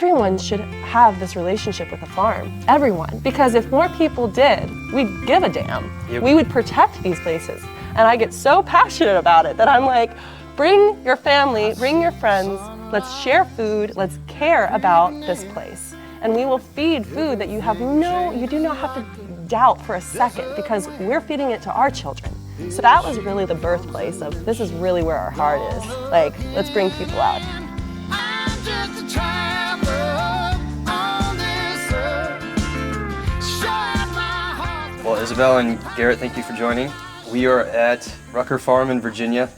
everyone should have this relationship with a farm. Everyone. Because if more people did, we'd give a damn. Yep. We would protect these places. And I get so passionate about it that I'm like, bring your family, bring your friends, let's share food, let's care about this place. And we will feed food that you do not have to doubt for a second, because we're feeding it to our children. So that was really the birthplace of, this is really where our heart is. Like, let's bring people out. Well, Isabelle and Garrett, thank you for joining. We are at Rucker Farm in Virginia.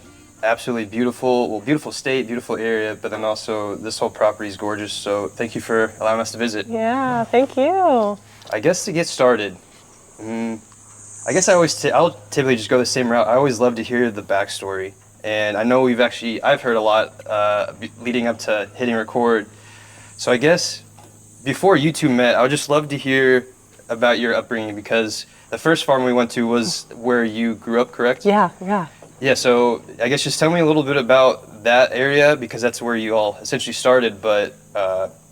Absolutely beautiful state, beautiful area, but then also this whole property is gorgeous. So thank you for allowing us to visit. Yeah, thank you. I guess to get started, I guess I'll typically just go the same route. I always love to hear the backstory. And I know I've heard a lot leading up to hitting record. So I guess before you two met, I would just love to hear about your upbringing, because the first farm we went to was where you grew up, correct? Yeah. Yeah, so I guess just tell me a little bit about that area, because that's where you all essentially started, but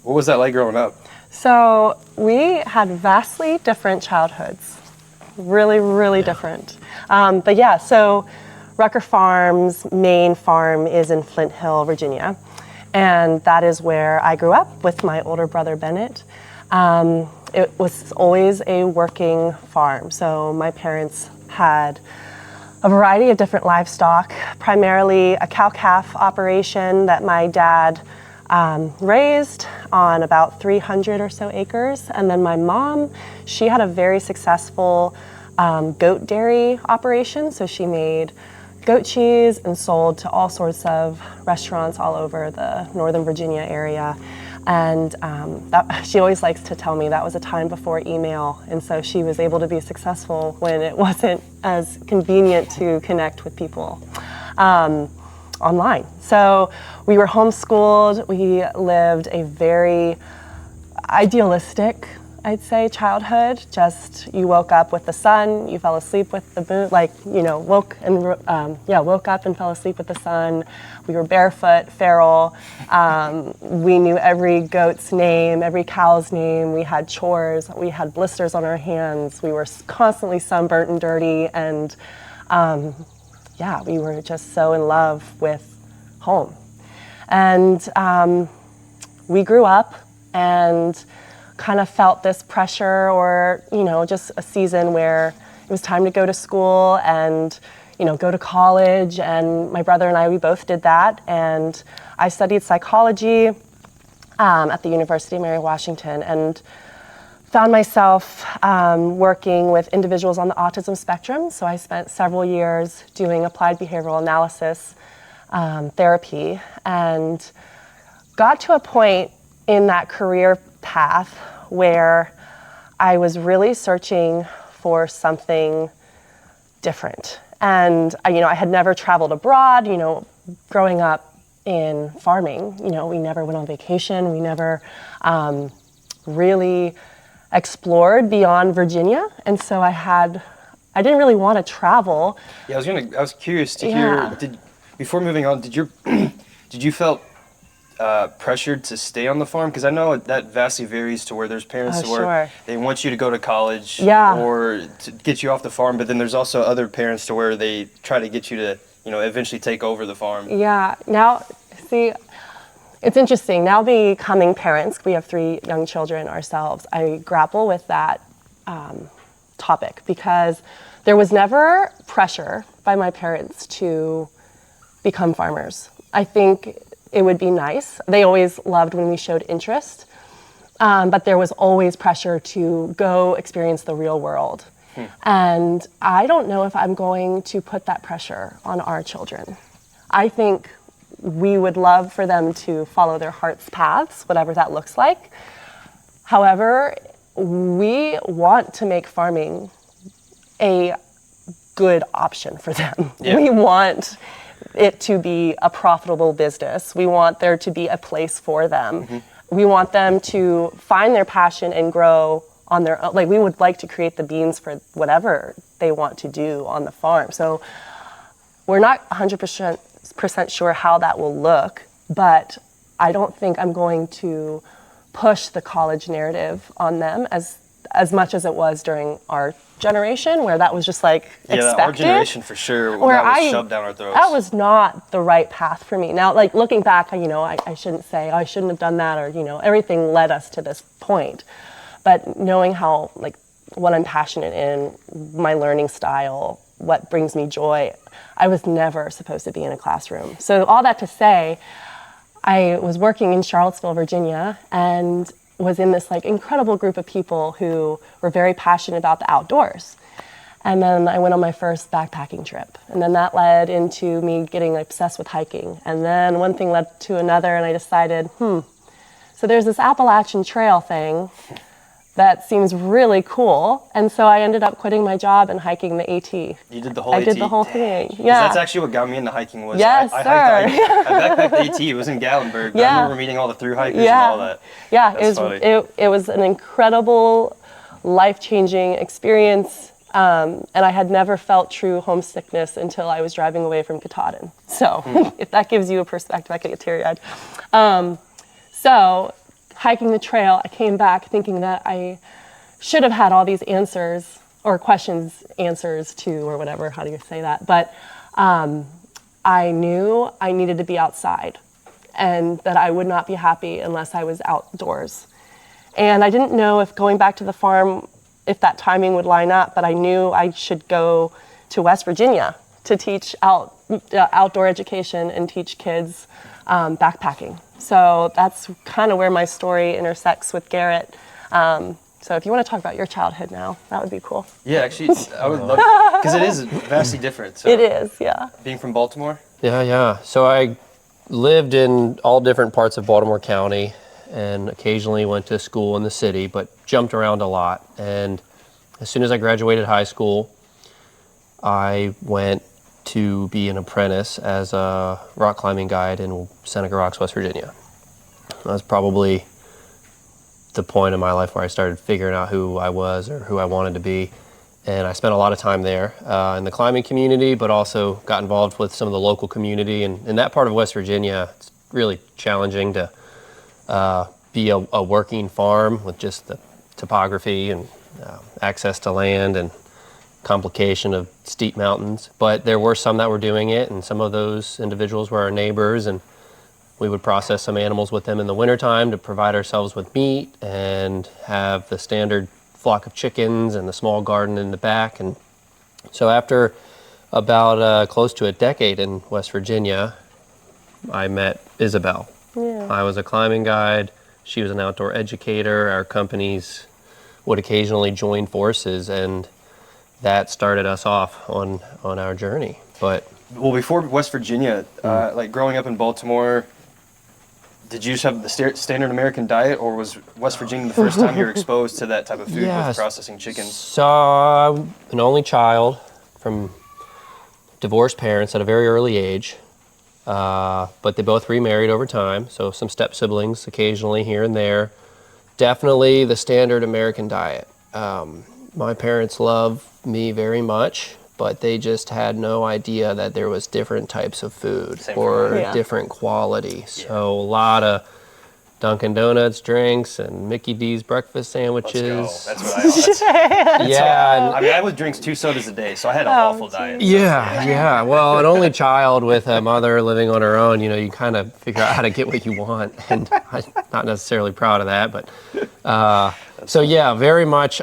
what was that like growing up? So we had vastly different childhoods, really different. But yeah, so Rucker Farm's main farm is in Flint Hill, Virginia, and that is where I grew up with my older brother, Bennett. It was always a working farm, so my parents had a variety of different livestock, primarily a cow-calf operation that my dad raised on about 300 or so acres. And then my mom, she had a very successful goat dairy operation. So she made goat cheese and sold to all sorts of restaurants all over the Northern Virginia area. And she always likes to tell me that was a time before email, and so she was able to be successful when it wasn't as convenient to connect with people online. So we were homeschooled. We lived a very idealistic, I'd say, childhood. Just you woke up with the sun, you fell asleep with the moon, woke up and fell asleep with the sun. We were barefoot, feral. We knew every goat's name, every cow's name. We had chores. We had blisters on our hands. We were constantly sunburnt and dirty. And we were just so in love with home. And we grew up and kind of felt this pressure, or just a season where it was time to go to school and go to college. And my brother and I, we both did that. And I studied psychology at the University of Mary Washington, and found myself working with individuals on the autism spectrum. So I spent several years doing applied behavioral analysis therapy, and got to a point in that career path where I was really searching for something different. And I had never traveled abroad. Growing up in farming, we never went on vacation. We never really explored beyond Virginia. And so I didn't really want to travel. Yeah, I was curious to hear, before moving on, did you felt pressured to stay on the farm? Because I know that vastly varies to where there's parents where they want you to go to college or to get you off the farm, but then there's also other parents to where they try to get you to, eventually take over the farm. Yeah, now, see, it's interesting. Now becoming parents, we have 3 young children ourselves, I grapple with that topic, because there was never pressure by my parents to become farmers. I think it would be nice. They always loved when we showed interest, but there was always pressure to go experience the real world. And I don't know if I'm going to put that pressure on our children. I think we would love for them to follow their heart's paths, whatever that looks like. However, we want to make farming a good option for them. Yeah. We want it to be a profitable business. We want there to be a place for them. Mm-hmm. We want them to find their passion and grow on their own. We would like to create the beans for whatever they want to do on the farm. So we're not 100% sure how that will look, but I don't think I'm going to push the college narrative on them as much as it was during our generation, where that was just like expected. Our generation for sure. Where that was shoved down our throats. That was not the right path for me. Now, like looking back, I shouldn't say, oh, I shouldn't have done that, or everything led us to this point. But knowing how, like, what I'm passionate in, my learning style, what brings me joy, I was never supposed to be in a classroom. So all that to say, I was working in Charlottesville, Virginia, and was in this like incredible group of people who were very passionate about the outdoors. And then I went on my first backpacking trip. And then that led into me getting obsessed with hiking. And then one thing led to another, and I decided, so there's this Appalachian Trail thing that seems really cool. And so I ended up quitting my job and hiking the AT. You did the whole AT? AT? I did the whole thing, yeah. That's actually what got me into hiking was yes, I sir. I backpacked the AT. It was in Gatlinburg. Yeah. I remember meeting all the thru hikers and all that. Yeah, it was an incredible, life-changing experience. And I had never felt true homesickness until I was driving away from Katahdin. So if that gives you a perspective, I could get teary-eyed. So hiking the trail, I came back thinking that I should have had all these answers or questions answers to, or whatever, how do you say that? But I knew I needed to be outside and that I would not be happy unless I was outdoors. And I didn't know if going back to the farm, if that timing would line up, but I knew I should go to West Virginia to teach outdoor education and teach kids backpacking. So that's kind of where my story intersects with Garrett. So if you want to talk about your childhood now, that would be cool. Yeah, actually, I would love, because it is vastly different. So it is, yeah. Being from Baltimore? Yeah. So I lived in all different parts of Baltimore County and occasionally went to school in the city, but jumped around a lot. And as soon as I graduated high school, I went to be an apprentice as a rock climbing guide in Seneca Rocks, West Virginia. That was probably the point in my life where I started figuring out who I was or who I wanted to be. And I spent a lot of time there in the climbing community, but also got involved with some of the local community. And in that part of West Virginia, it's really challenging to be a working farm with just the topography and access to land and complication of steep mountains. But there were some that were doing it, and some of those individuals were our neighbors, and we would process some animals with them in the wintertime to provide ourselves with meat and have the standard flock of chickens and the small garden in the back. And so after about close to a decade in West Virginia, I met Isabelle. Yeah. I was a climbing guide. She was an outdoor educator. Our companies would occasionally join forces, and that started us off on our journey. But well, before West Virginia, like growing up in Baltimore, did you just have the standard American diet, or was West Virginia the first time you were exposed to that type of food with processing chickens? So I'm an only child from divorced parents at a very early age, but they both remarried over time, so some step siblings occasionally here and there. Definitely the standard American diet. My parents love me very much, but they just had no idea that there was different types of food or different quality. So a lot of Dunkin' Donuts drinks and Mickey D's breakfast sandwiches. Let's go. That's what I Yeah. I mean, I would drink 2 sodas a day, so I had an awful diet. Yeah. Well, an only child with a mother living on her own, you kind of figure out how to get what you want. And I'm not necessarily proud of that, but so yeah, very much.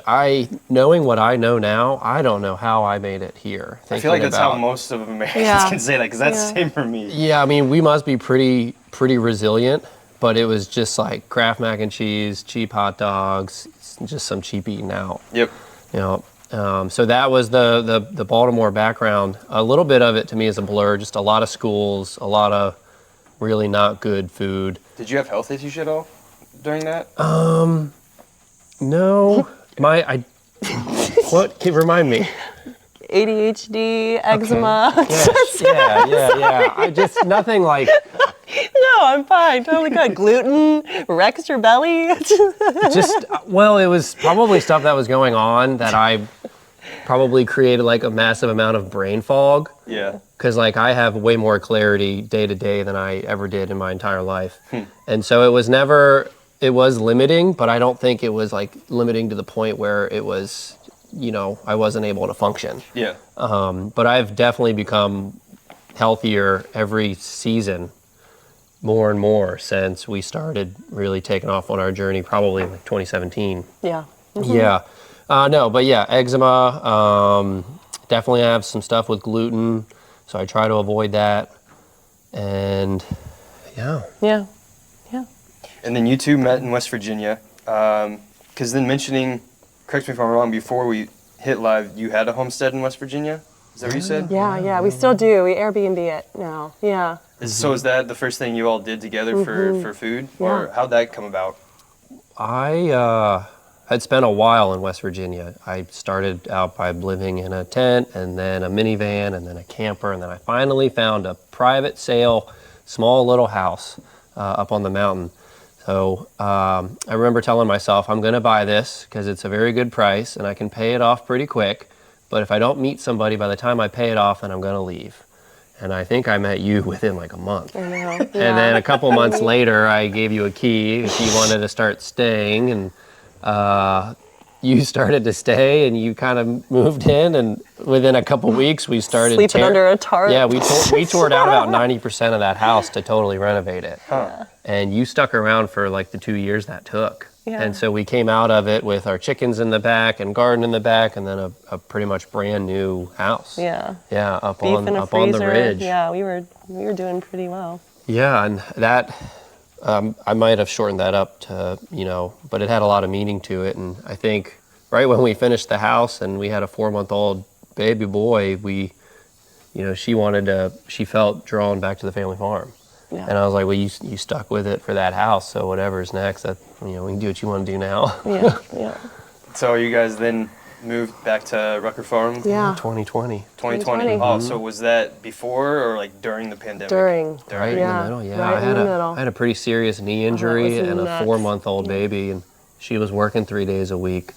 Knowing what I know now, I don't know how I made it here. I feel like that's how most of Americans can say that, because that's the same for me. Yeah, I mean, we must be pretty resilient. But it was just like Kraft mac and cheese, cheap hot dogs, just some cheap eating out. Yep. So that was the Baltimore background. A little bit of it to me is a blur. Just a lot of schools, a lot of really not good food. Did you have health issues at all during that? No. What? Can you remind me? ADHD, eczema. Okay. Yeah. I just nothing like. No, I'm fine. Totally good. Gluten wrecks your belly. It was probably stuff that was going on that I probably created like a massive amount of brain fog. Yeah. Because like I have way more clarity day to day than I ever did in my entire life. And so it was never it was limiting, but I don't think it was like limiting to the point where it was, I wasn't able to function. Yeah. But I've definitely become healthier every season, more and more, since we started really taking off on our journey, probably in like 2017. Yeah. Yeah. No, but yeah, eczema. Definitely have some stuff with gluten, so I try to avoid that. And yeah. Yeah. And then you two met in West Virginia. Because then mentioning, correct me if I'm wrong, before we hit live, you had a homestead in West Virginia? Is that what you said? Yeah, we still do. We Airbnb it now. Yeah. So is that the first thing you all did together for food? Or how'd that come about? I had spent a while in West Virginia. I started out by living in a tent, and then a minivan, and then a camper, and then I finally found a private sale, small little house up on the mountain. So I remember telling myself, I'm going to buy this because it's a very good price and I can pay it off pretty quick. But if I don't meet somebody by the time I pay it off, then I'm going to leave. And I think I met you within like a month. I know. Yeah. And then a couple months later, I gave you a key if you wanted to start staying. And you started to stay and you kind of moved in. And within a couple weeks, we started sleeping under a tarp. Yeah, we tore down about 90% of that house to totally renovate it. Huh. And you stuck around for like the 2 years that took. Yeah. And so we came out of it with our chickens in the back and garden in the back, and then a pretty much brand new house. Yeah. Yeah, up Beef in a on the freezer. ridge. Yeah, we were doing pretty well. Yeah, and that I might have shortened that up to, but it had a lot of meaning to it. And I think right when we finished the house and we had a 4-month-old baby boy, she felt drawn back to the family farm. Yeah. And I was like, well, you stuck with it for that house, so whatever's next, we can do what you want to do now. Yeah. So you guys then moved back to Rucker Farm? Yeah. 2020. 2020. Oh, so was that before or like during the pandemic? During. Right Yeah. in the middle, yeah. Right in the middle. I had a pretty serious knee injury was and a nuts. 4-month-old baby, and she was working 3 days a week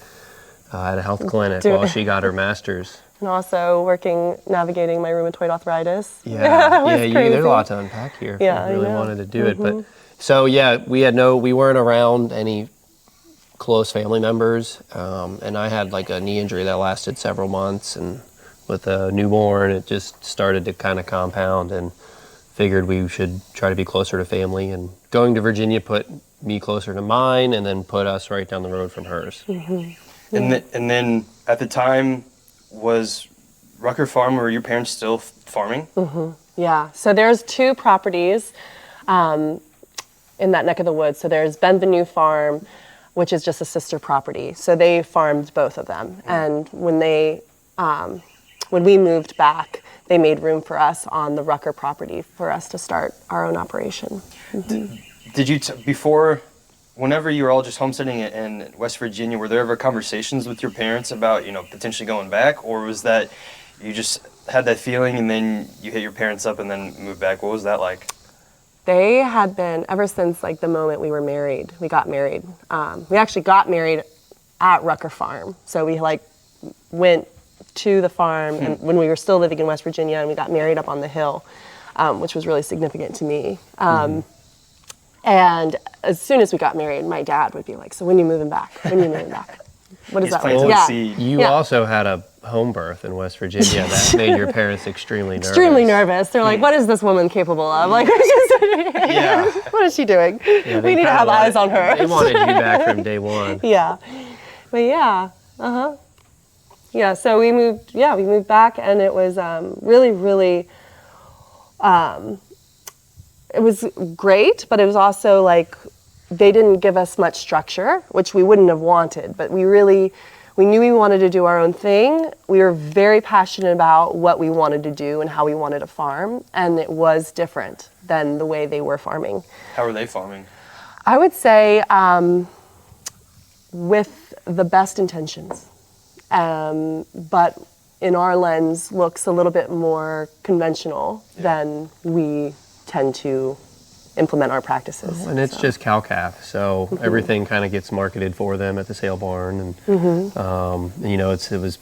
at a health clinic Dude. while she got her master's. And also navigating my rheumatoid arthritis. Yeah, It was there's crazy. a lot to unpack here if Yeah, you really I know. wanted to do it. But so yeah, we weren't around any close family members, and I had like a knee injury that lasted several months, and with a newborn, it just started to kind of compound, and figured we should try to be closer to family. And going to Virginia put me closer to mine, and then put us right down the road from hers. And then at the time, was Rucker Farm, were your parents still farming? Yeah. So there's 2 properties in that neck of the woods. So there's Benvenue Farm, which is just a sister property. So they farmed both of them. And when we moved back, they made room for us on the Rucker property for us to start our own operation. Did you, before, whenever you were all just homesteading in West Virginia, were there ever conversations with your parents about, potentially going back? Or was that you just had that feeling and then you hit your parents up and then moved back? What was that like? They had been, ever since like the moment we got married. We actually got married at Rucker Farm. So we went to the farm and when we were still living in West Virginia, and we got married up on the hill, which was really significant to me. And as soon as we got married, my dad would be like, so when are you moving back? When are you moving back? What does He's that planting mean? the Yeah. seed. You also had a home birth in West Virginia that made your parents extremely nervous. Extremely nervous. They're like, what is this woman capable of? Like, Yeah. what is she doing? Yeah, We need to have eyes on her. They wanted you back from day one. Yeah. But yeah. Yeah, so we moved back, and it was really, really, it was great, but it was also like they didn't give us much structure, which we wouldn't have wanted, but we knew we wanted to do our own thing. We were very passionate about what we wanted to do and how we wanted to farm, and it was different than the way they were farming. How were they farming? I would say with the best intentions, but in our lens looks a little bit more conventional than we tend to implement our practices. And it's just cow-calf, so everything kind of gets marketed for them at the sale barn. And, it was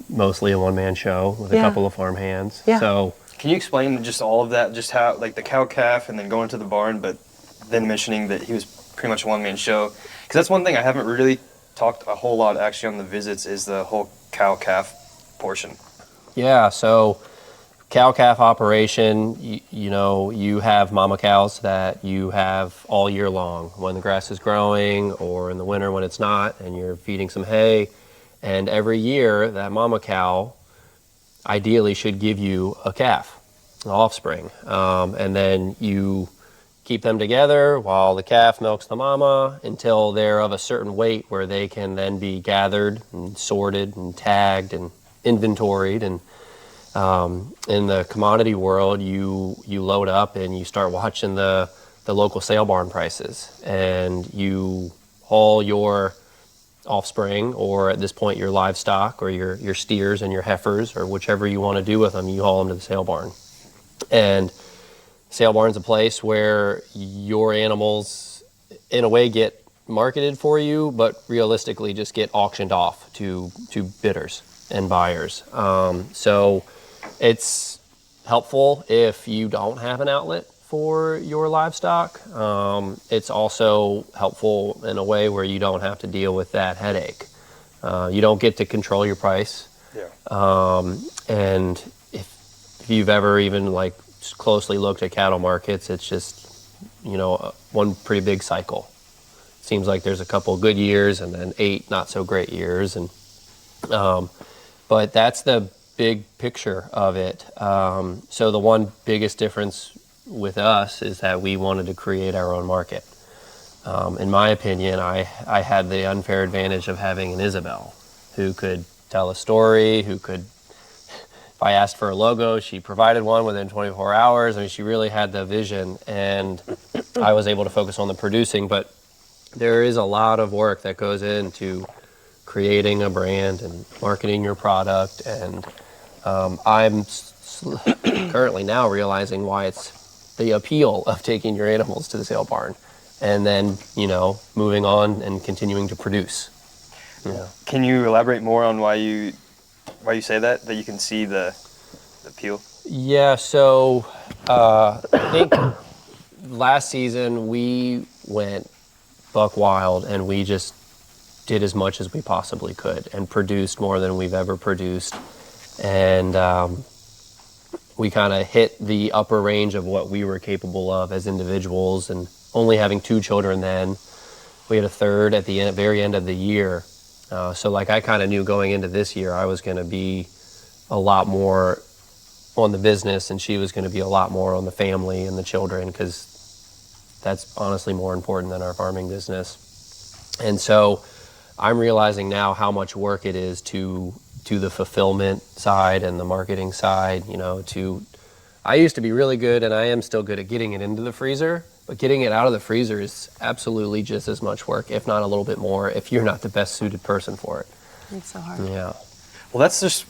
mostly a one-man show with a couple of farm hands. Yeah. So Can you explain just all of that, just how, like the cow-calf and then going to the barn, but then mentioning that he was pretty much a one-man show. Because that's one thing I haven't really talked a whole lot actually on the visits is the whole cow-calf portion. Yeah, so cow-calf operation, you have mama cows that you have all year long when the grass is growing or in the winter when it's not and you're feeding some hay. And every year that mama cow ideally should give you a calf, an offspring. And then you keep them together while the calf milks the mama until they're of a certain weight where they can then be gathered and sorted and tagged and inventoried. And in the commodity world, you load up and you start watching the local sale barn prices, and you haul your offspring, or at this point your livestock or your steers and your heifers or whichever you want to do with them, you haul them to the sale barn. And sale barn's a place where your animals in a way get marketed for you, but realistically just get auctioned off to bidders and buyers. So it's helpful if you don't have an outlet for your livestock. It's also helpful in a way where you don't have to deal with that headache. You don't get to control your price. Yeah. And if you've ever even like closely looked at cattle markets, it's just, one pretty big cycle. It seems like there's a couple good years and then 8 not so great years. And but that's the big picture of it. So the one biggest difference with us is that we wanted to create our own market. In my opinion, I had the unfair advantage of having an Isabelle who could tell a story, who could, if I asked for a logo, she provided one within 24 hours. I mean, she really had the vision, and I was able to focus on the producing, but there is a lot of work that goes into creating a brand and marketing your product, and I'm currently now realizing why it's the appeal of taking your animals to the sale barn and then, moving on and continuing to produce. Yeah. Can you elaborate more on why you say that you can see the appeal? Yeah, so I think last season we went buck wild and we just did as much as we possibly could and produced more than we've ever produced. And we kind of hit the upper range of what we were capable of as individuals, and only having 2 children then. We had a third at the very end of the year. So like I kind of knew going into this year I was going to be a lot more on the business and she was going to be a lot more on the family and the children, because that's honestly more important than our farming business. And so I'm realizing now how much work it is to the fulfillment side and the marketing side. I used to be really good, and I am still good at getting it into the freezer, but getting it out of the freezer is absolutely just as much work, if not a little bit more, if you're not the best suited person for it. It's so hard. Yeah. Well, that's just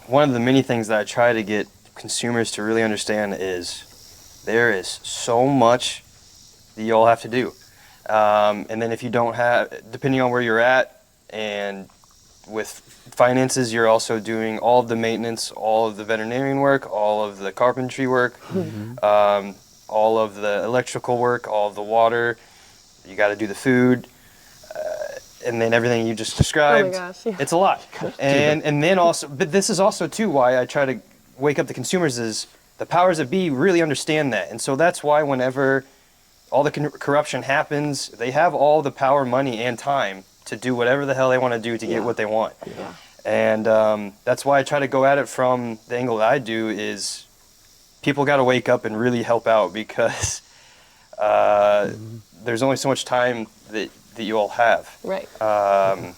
one of the many things that I try to get consumers to really understand is there is so much that you all have to do. And then if you don't have, depending on where you're at and with finances, you're also doing all of the maintenance, all of the veterinarian work, all of the carpentry work, all of the electrical work, all of the water. You got to do the food, and then everything you just described. Oh my gosh, yeah. It's a lot. And then also, but this is also too why I try to wake up the consumers is the powers that be really understand that. And so that's why whenever all the corruption happens, they have all the power, money, and time to do whatever the hell they want to do to get what they want. Yeah. And that's why I try to go at it from the angle that I do is people got to wake up and really help out, because there's only so much time that you all have. Right. And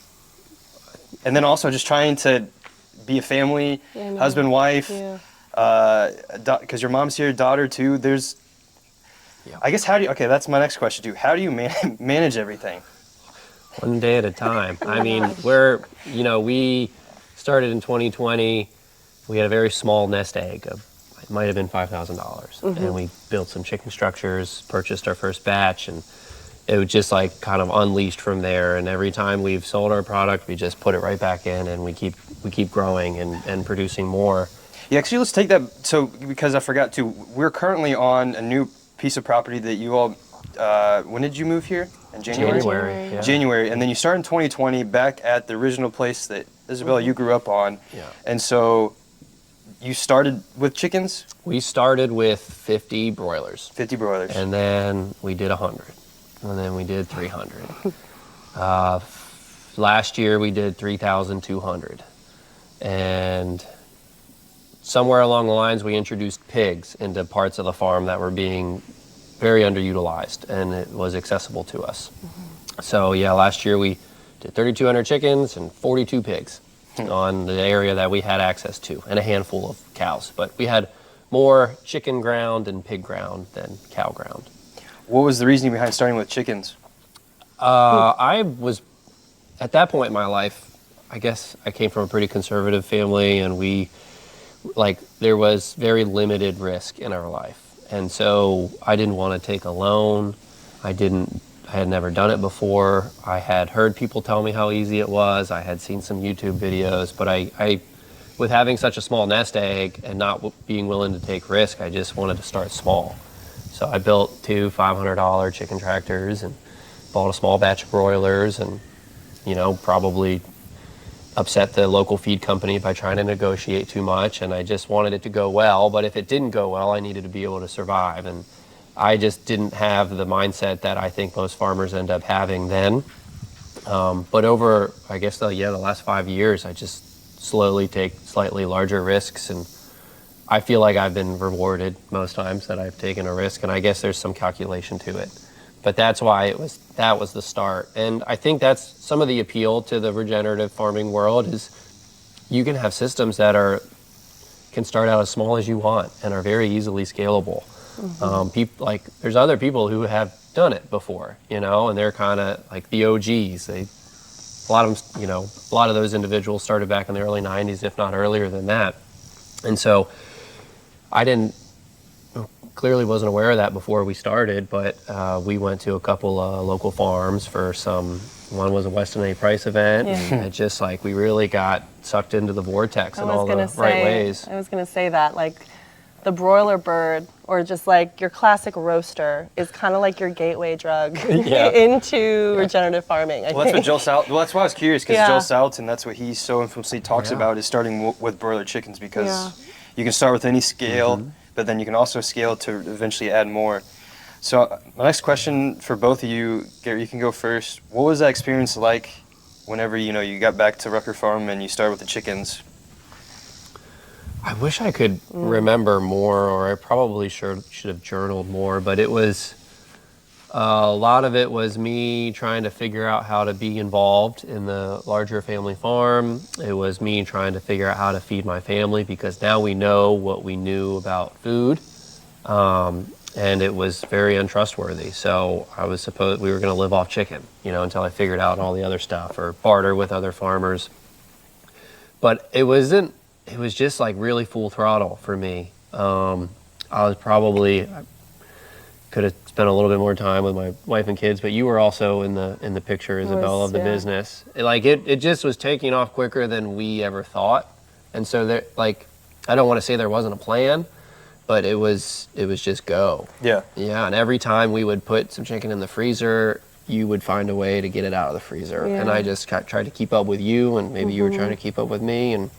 then also just trying to be a family, husband, wife, because your mom's here, daughter too. There's, I guess, okay, that's my next question too. How do you manage everything? One day at a time. I mean, we started in 2020. We had a very small nest egg of, it might have been $5,000. And we built some chicken structures, purchased our first batch, and it was just like kind of unleashed from there. And every time we've sold our product, we just put it right back in, and we keep growing and producing more. Yeah, actually, let's take that. So, because I forgot to, we're currently on a new piece of property that you all when did you move here? In January? January, yeah. January, and then you started in 2020 back at the original place that Isabelle, you grew up on. Yeah. And so you started with chickens? We started with 50 broilers. 50 broilers. And then we did 100. And then we did 300. Last year we did 3,200. And somewhere along the lines we introduced pigs into parts of the farm that were being very underutilized, and it was accessible to us. So yeah, last year we did 3,200 chickens and 42 pigs on the area that we had access to, and a handful of cows. But we had more chicken ground and pig ground than cow ground. What was the reasoning behind starting with chickens? I was, at that point in my life, I guess I came from a pretty conservative family, and there was very limited risk in our life. And so I didn't want to take a loan. I had never done it before. I had heard people tell me how easy it was. I had seen some YouTube videos, but I with having such a small nest egg and not being willing to take risk, I just wanted to start small. So I built 2 $500 chicken tractors and bought a small batch of broilers, and probably upset the local feed company by trying to negotiate too much, and I just wanted it to go well. But if it didn't go well, I needed to be able to survive, and I just didn't have the mindset that I think most farmers end up having then. But over, I guess, the last 5 years, I just slowly take slightly larger risks, and I feel like I've been rewarded most times that I've taken a risk, and I guess there's some calculation to it. But that's why that was the start. And I think that's some of the appeal to the regenerative farming world, is you can have systems that can start out as small as you want and are very easily scalable. There's other people who have done it before, and they're kind of like the OGs. A lot of those individuals started back in the early 90s, if not earlier than that. And so I clearly wasn't aware of that before we started, but we went to a couple of local farms for one was a Weston A. Price event, and it just we really got sucked into the vortex in all the right ways. I was going to say that, the broiler bird, or just your classic roaster, is kind of like your gateway drug into regenerative farming. That's what Joel Salatin. Well, that's why I was curious, because Joel Salatin, that's what he so infamously talks about, is starting with broiler chickens, because you can start with any scale, but then you can also scale to eventually add more. So my next question for both of you, Garrett, you can go first. What was that experience like whenever you got back to Rucker Farm and you started with the chickens? I wish I could remember more, or I probably should have journaled more, but it was a lot of it was me trying to figure out how to be involved in the larger family farm. It was me trying to figure out how to feed my family, because now we know what we knew about food, and it was very untrustworthy. So we were going to live off chicken, until I figured out all the other stuff, or barter with other farmers. But it was just really full throttle for me. I could have spent a little bit more time with my wife and kids, but you were also in the picture, Isabelle, of the business. It just was taking off quicker than we ever thought. And so I don't want to say there wasn't a plan, but it was just go. Yeah. Yeah, and every time we would put some chicken in the freezer, you would find a way to get it out of the freezer. Yeah. And I just tried to keep up with you, and maybe you were trying to keep up with me, and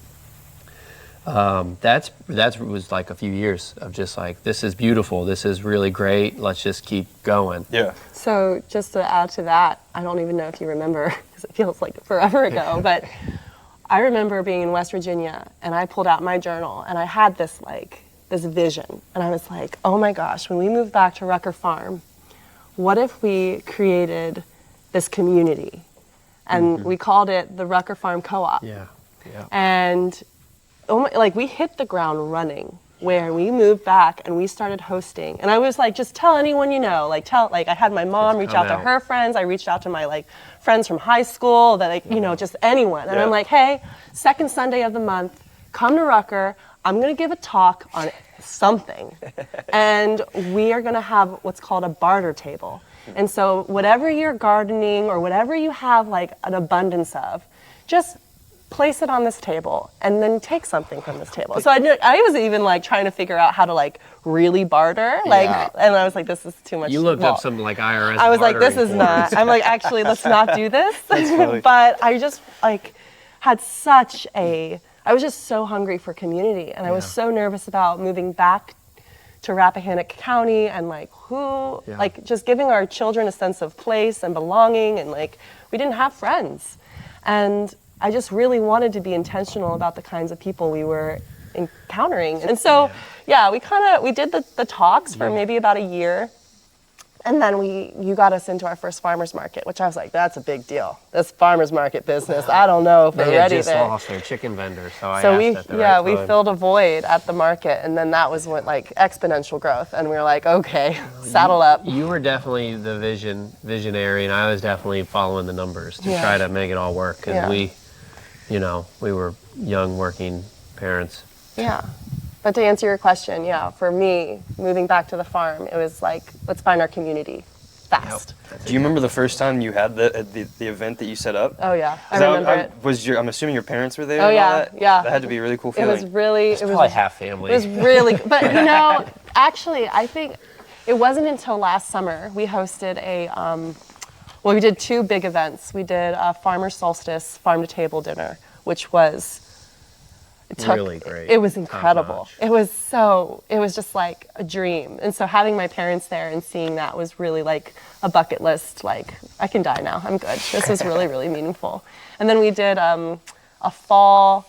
that was a few years of just this is beautiful, this is really great, let's just keep going. Yeah. So just to add to that, I don't even know if you remember, because it feels like forever ago, but I remember being in West Virginia, and I pulled out my journal, and I had this vision, and I was like, oh my gosh, when we moved back to Rucker Farm, what if we created this community? And we called it the Rucker Farm Co-op. Yeah. And we hit the ground running, where we moved back and we started hosting. And I was just tell anyone I had my mom reach out to her friends. I reached out to my friends from high school, that just anyone. And I'm like, hey, second Sunday of the month, come to Rucker. I'm going to give a talk on something. And we are going to have what's called a barter table. And so whatever you're gardening or whatever you have an abundance of, just place it on this table and then take something from this table. So I was even like trying to figure out how to like really barter, like, and I was like, this is too much. You looked up some like IRS. I was like, this is bartering not. forms. I'm like, actually, let's not do this. funny. But I just like had such a. I was just so hungry for community, and I was so nervous about moving back to Rappahannock County and like like just giving our children a sense of place and belonging, and like we didn't have friends, and I just really wanted to be intentional about the kinds of people we were encountering. And so, we did the talks for maybe about a year. And then you got us into our first farmer's market, which I was like, that's a big deal. This farmer's market business, I don't know if we're They had ready just there. lost their chicken vendor, so I So asked at the right we time. filled a void at the market, and then that was what like exponential growth. And we were like, okay, saddle up. You were definitely the visionary, and I was definitely following the numbers to try to make it all work, because we were young working parents. Yeah. But to answer your question, for me, moving back to the farm, it was like, let's find our community fast. Do you remember the first time you had the event that you set up? Oh yeah, I remember it. I'm assuming your parents were there. Oh and all yeah, that? yeah. That had to be a really cool It feeling. was really, it Probably was half family. It was really, but actually, I think it wasn't until last summer we hosted we did two big events. We did a farmer solstice farm to table dinner, which was really great. It was incredible. Top-notch. It was just like a dream. And so having my parents there and seeing that was really like a bucket list, like I can die now, I'm good. This was really, really meaningful. And then we did a fall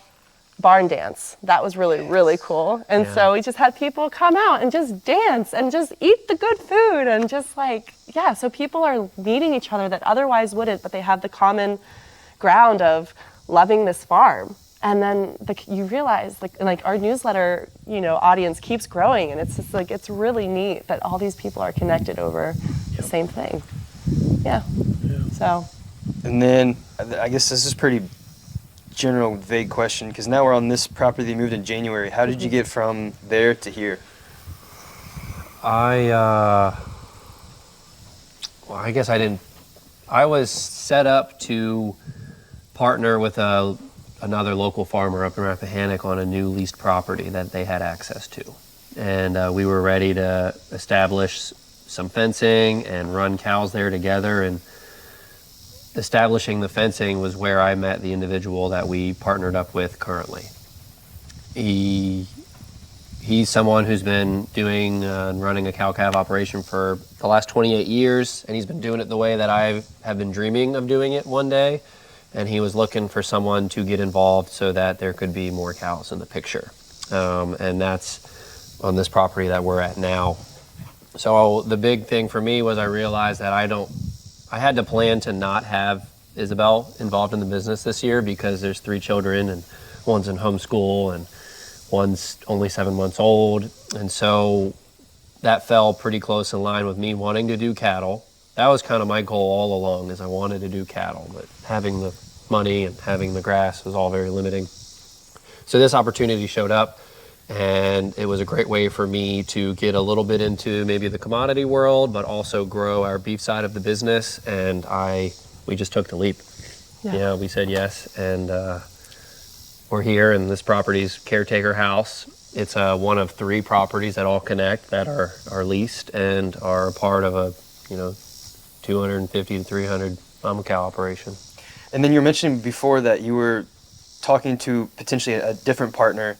barn dance. That was really, really cool. And so we just had people come out and just dance and just eat the good food and just like, so people are meeting each other that otherwise wouldn't, but they have the common ground of loving this farm. And then you realize, like our newsletter, audience keeps growing, and it's just like it's really neat that all these people are connected over the same thing. Yeah. So. And then I guess this is pretty general, vague question, because now we're on this property that you moved in January. How did you get from there to here? I guess I didn't. I was set up to partner with another local farmer up in Rappahannock on a new leased property that they had access to. And we were ready to establish some fencing and run cows there together. And establishing the fencing was where I met the individual that we partnered up with currently. He's someone who's been doing and running a cow-calf operation for the last 28 years, and he's been doing it the way that I have been dreaming of doing it one day. And he was looking for someone to get involved so that there could be more cows in the picture. And that's on this property that we're at now. So the big thing for me was I realized that I had to plan to not have Isabelle involved in the business this year, because there's 3 children and one's in homeschool and one's only 7 months old. And so that fell pretty close in line with me wanting to do cattle. That was kind of my goal all along, is I wanted to do cattle, but having the money and having the grass was all very limiting. So this opportunity showed up, and it was a great way for me to get a little bit into maybe the commodity world, but also grow our beef side of the business. And we just took the leap. We said yes, and we're here, and this property's caretaker house. It's one of 3 properties that all connect, that are leased and are a part of a 250 to 300 mama cow operation. And then you were mentioning before that you were talking to potentially a different partner.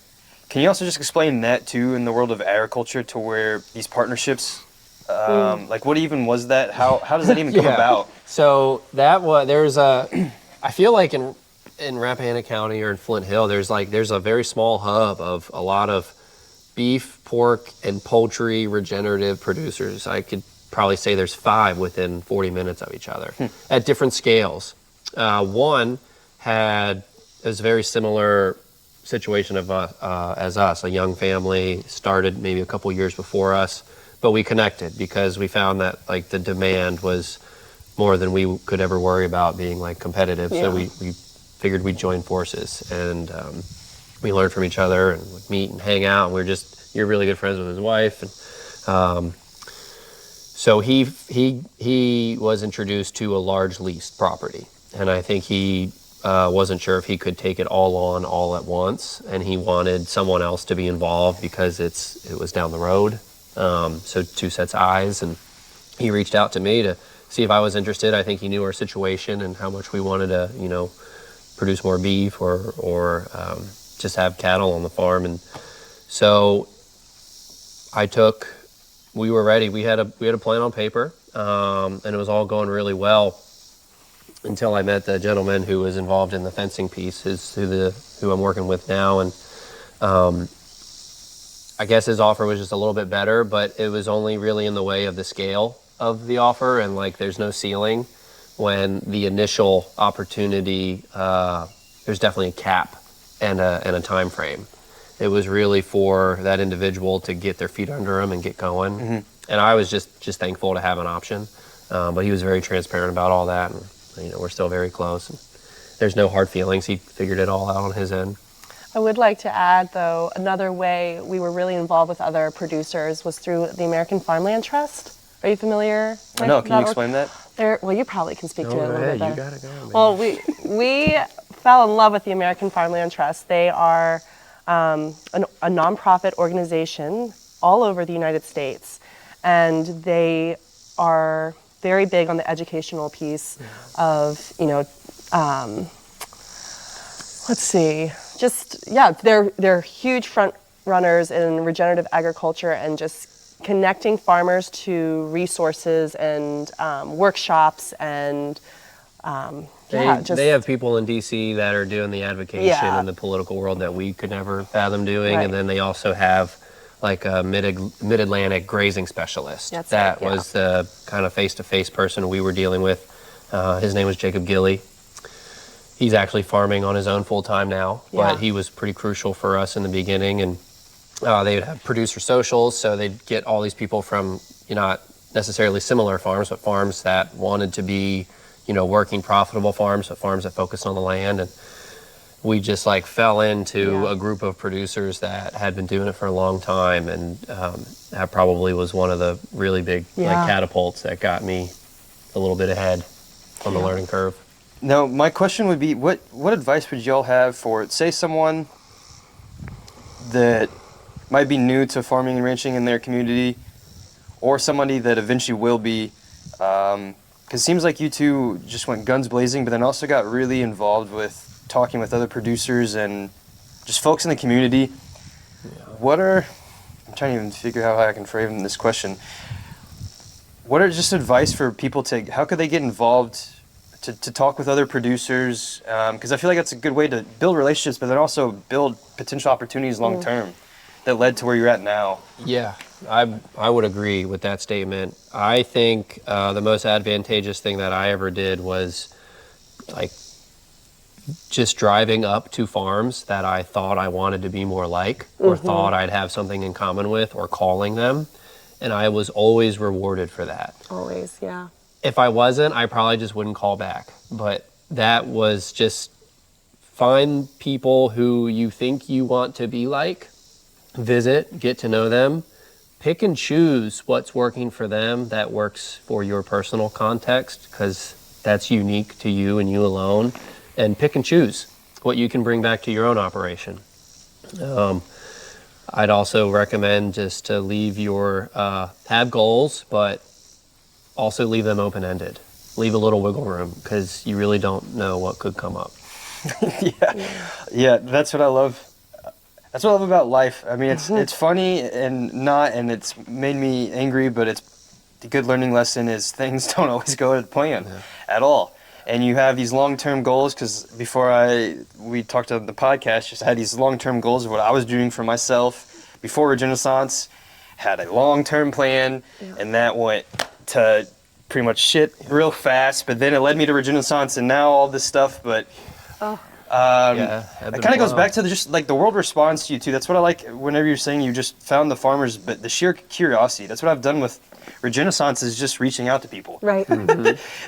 Can you also just explain that too, in the world of agriculture, to where these partnerships, like what even was that? How does that even come about? So I feel like in Rappahannock County or in Flint Hill, there's a very small hub of a lot of beef, pork, and poultry regenerative producers. I could probably say there's 5 within 40 minutes of each other at different scales. One was a very similar situation of as us, a young family, started maybe a couple years before us, but we connected because we found that like the demand was more than we could ever worry about being like competitive. So we figured we'd join forces, and we learned from each other and would meet and hang out. And you're really good friends with his wife, and so he was introduced to a large leased property, and I think he wasn't sure if he could take it all on all at once, and he wanted someone else to be involved because it was down the road. So 2 sets of eyes, and he reached out to me to see if I was interested. I think he knew our situation and how much we wanted to, produce more beef or just have cattle on the farm. And so we were ready. We had a plan on paper, and it was all going really well until I met the gentleman who was involved in the fencing piece, who I'm working with now. And I guess his offer was just a little bit better, but it was only really in the way of the scale of the offer, and there's no ceiling. When the initial opportunity, there's definitely a cap and a time frame. It was really for that individual to get their feet under them and get going. Mm-hmm. And I was just thankful to have an option. But he was very transparent about all that, and we're still very close. And there's no hard feelings. He figured it all out on his end. I would like to add, though, another way we were really involved with other producers was through the American Farmland Trust. Are you familiar? No, can you explain that? Well, you probably can speak to it a little bit better. You gotta go, man. Well, we fell in love with the American Farmland Trust. They are a nonprofit organization all over the United States, and they are very big on the educational piece of, they're huge front runners in regenerative agriculture and just connecting farmers to resources and workshops and they have people in DC that are doing the advocacy in the political world that we could never fathom doing. Right. And then they also have a mid-Atlantic grazing specialist. That was the kind of face-to-face person we were dealing with. His name was Jacob Gilly. He's actually farming on his own full-time now, but he was pretty crucial for us in the beginning. And they would have producer socials, so they'd get all these people from not necessarily similar farms, but farms that wanted to be, working profitable farms, but farms that focused on the land. And we just fell into a group of producers that had been doing it for a long time, and that probably was one of the really big catapults that got me a little bit ahead on the learning curve. Now, my question would be, what advice would y'all have for, say, someone that might be new to farming and ranching in their community, or somebody that eventually will be, because it seems like you two just went guns blazing, but then also got really involved with talking with other producers and just folks in the community. I'm trying to even figure out how I can frame this question. What are just advice for people how could they get involved to talk with other producers? Because I feel like that's a good way to build relationships, but then also build potential opportunities long term that led to where you're at now. Yeah, I would agree with that statement. I think the most advantageous thing that I ever did was just driving up to farms that I thought I wanted to be more like, or thought I'd have something in common with, or calling them. And I was always rewarded for that. Always, yeah. If I wasn't, I probably just wouldn't call back. But that was just find people who you think you want to be like, visit, get to know them, pick and choose what's working for them that works for your personal context, because that's unique to you and you alone, and pick and choose what you can bring back to your own operation. I'd also recommend just to leave have goals, but also leave them open-ended. Leave a little wiggle room, because you really don't know what could come up. Yeah, that's what I love. That's what I love about life. I mean, it's funny and it's made me angry, but the good learning lesson is things don't always go to plan at all. And you have these long-term goals, because before we talked on the podcast, I had these long-term goals of what I was doing for myself before Regenaissance, had a long-term plan, and that went to pretty much shit real fast, but then it led me to Regenaissance and now all this stuff, but it kind of goes back to the world responds to you too. That's what I like whenever you're saying you just found the farmers, but the sheer curiosity. That's what I've done with Regenaissance, is just reaching out to people. Right.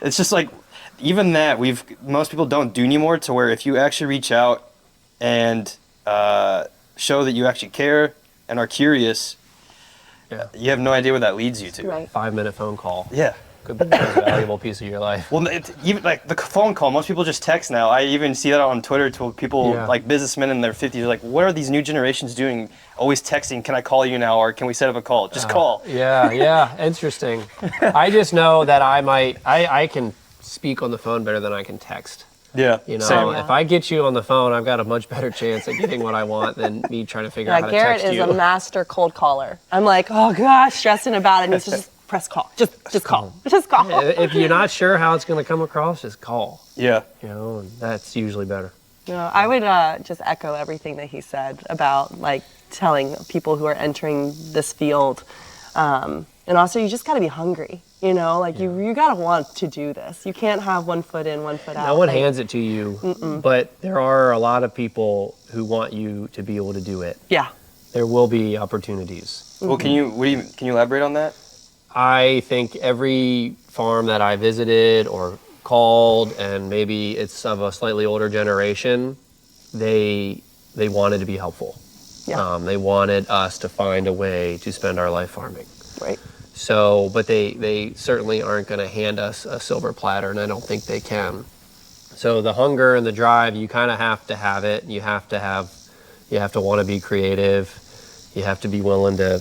It's just even that most people don't do anymore, to where if you actually reach out and show that you actually care and are curious, you have no idea where that leads you to. Right. 5-minute phone call. Yeah. Could be the most valuable piece of your life. Well, even like the phone call, most people just text now. I even see that on Twitter to people, Yeah. like businessmen in their 50s, are like, what are these new generations doing? Always texting, can I call you now, or can we set up a call? Just call. Yeah, interesting. I just know that I can speak on the phone better than I can text. Yeah, You know, same. if I get you on the phone, I've got a much better chance at getting what I want than me trying to figure out how to Garrett text is you. a master cold caller. I'm like, oh gosh, stressing about it. And he's just press call. Just call. Just call. If you're not sure how it's going to come across, just call. Yeah. You know, and that's usually better. No, I would just echo everything that he said about like telling people who are entering this field. And also, you just got to be hungry. You know, like you got to want to do this. You can't have one foot in, one foot out. No one hands it to you, but there are a lot of people who want you to be able to do it. Yeah. There will be opportunities. Well, can you elaborate on that? I think every farm that I visited or called, and maybe it's of a slightly older generation, they wanted to be helpful. Yeah. They wanted us to find a way to spend our life farming. Right. So, but they certainly aren't going to hand us a silver platter, and I don't think they can. So the hunger and the drive, you kind of have to have it. You have to want to be creative. You have to be willing to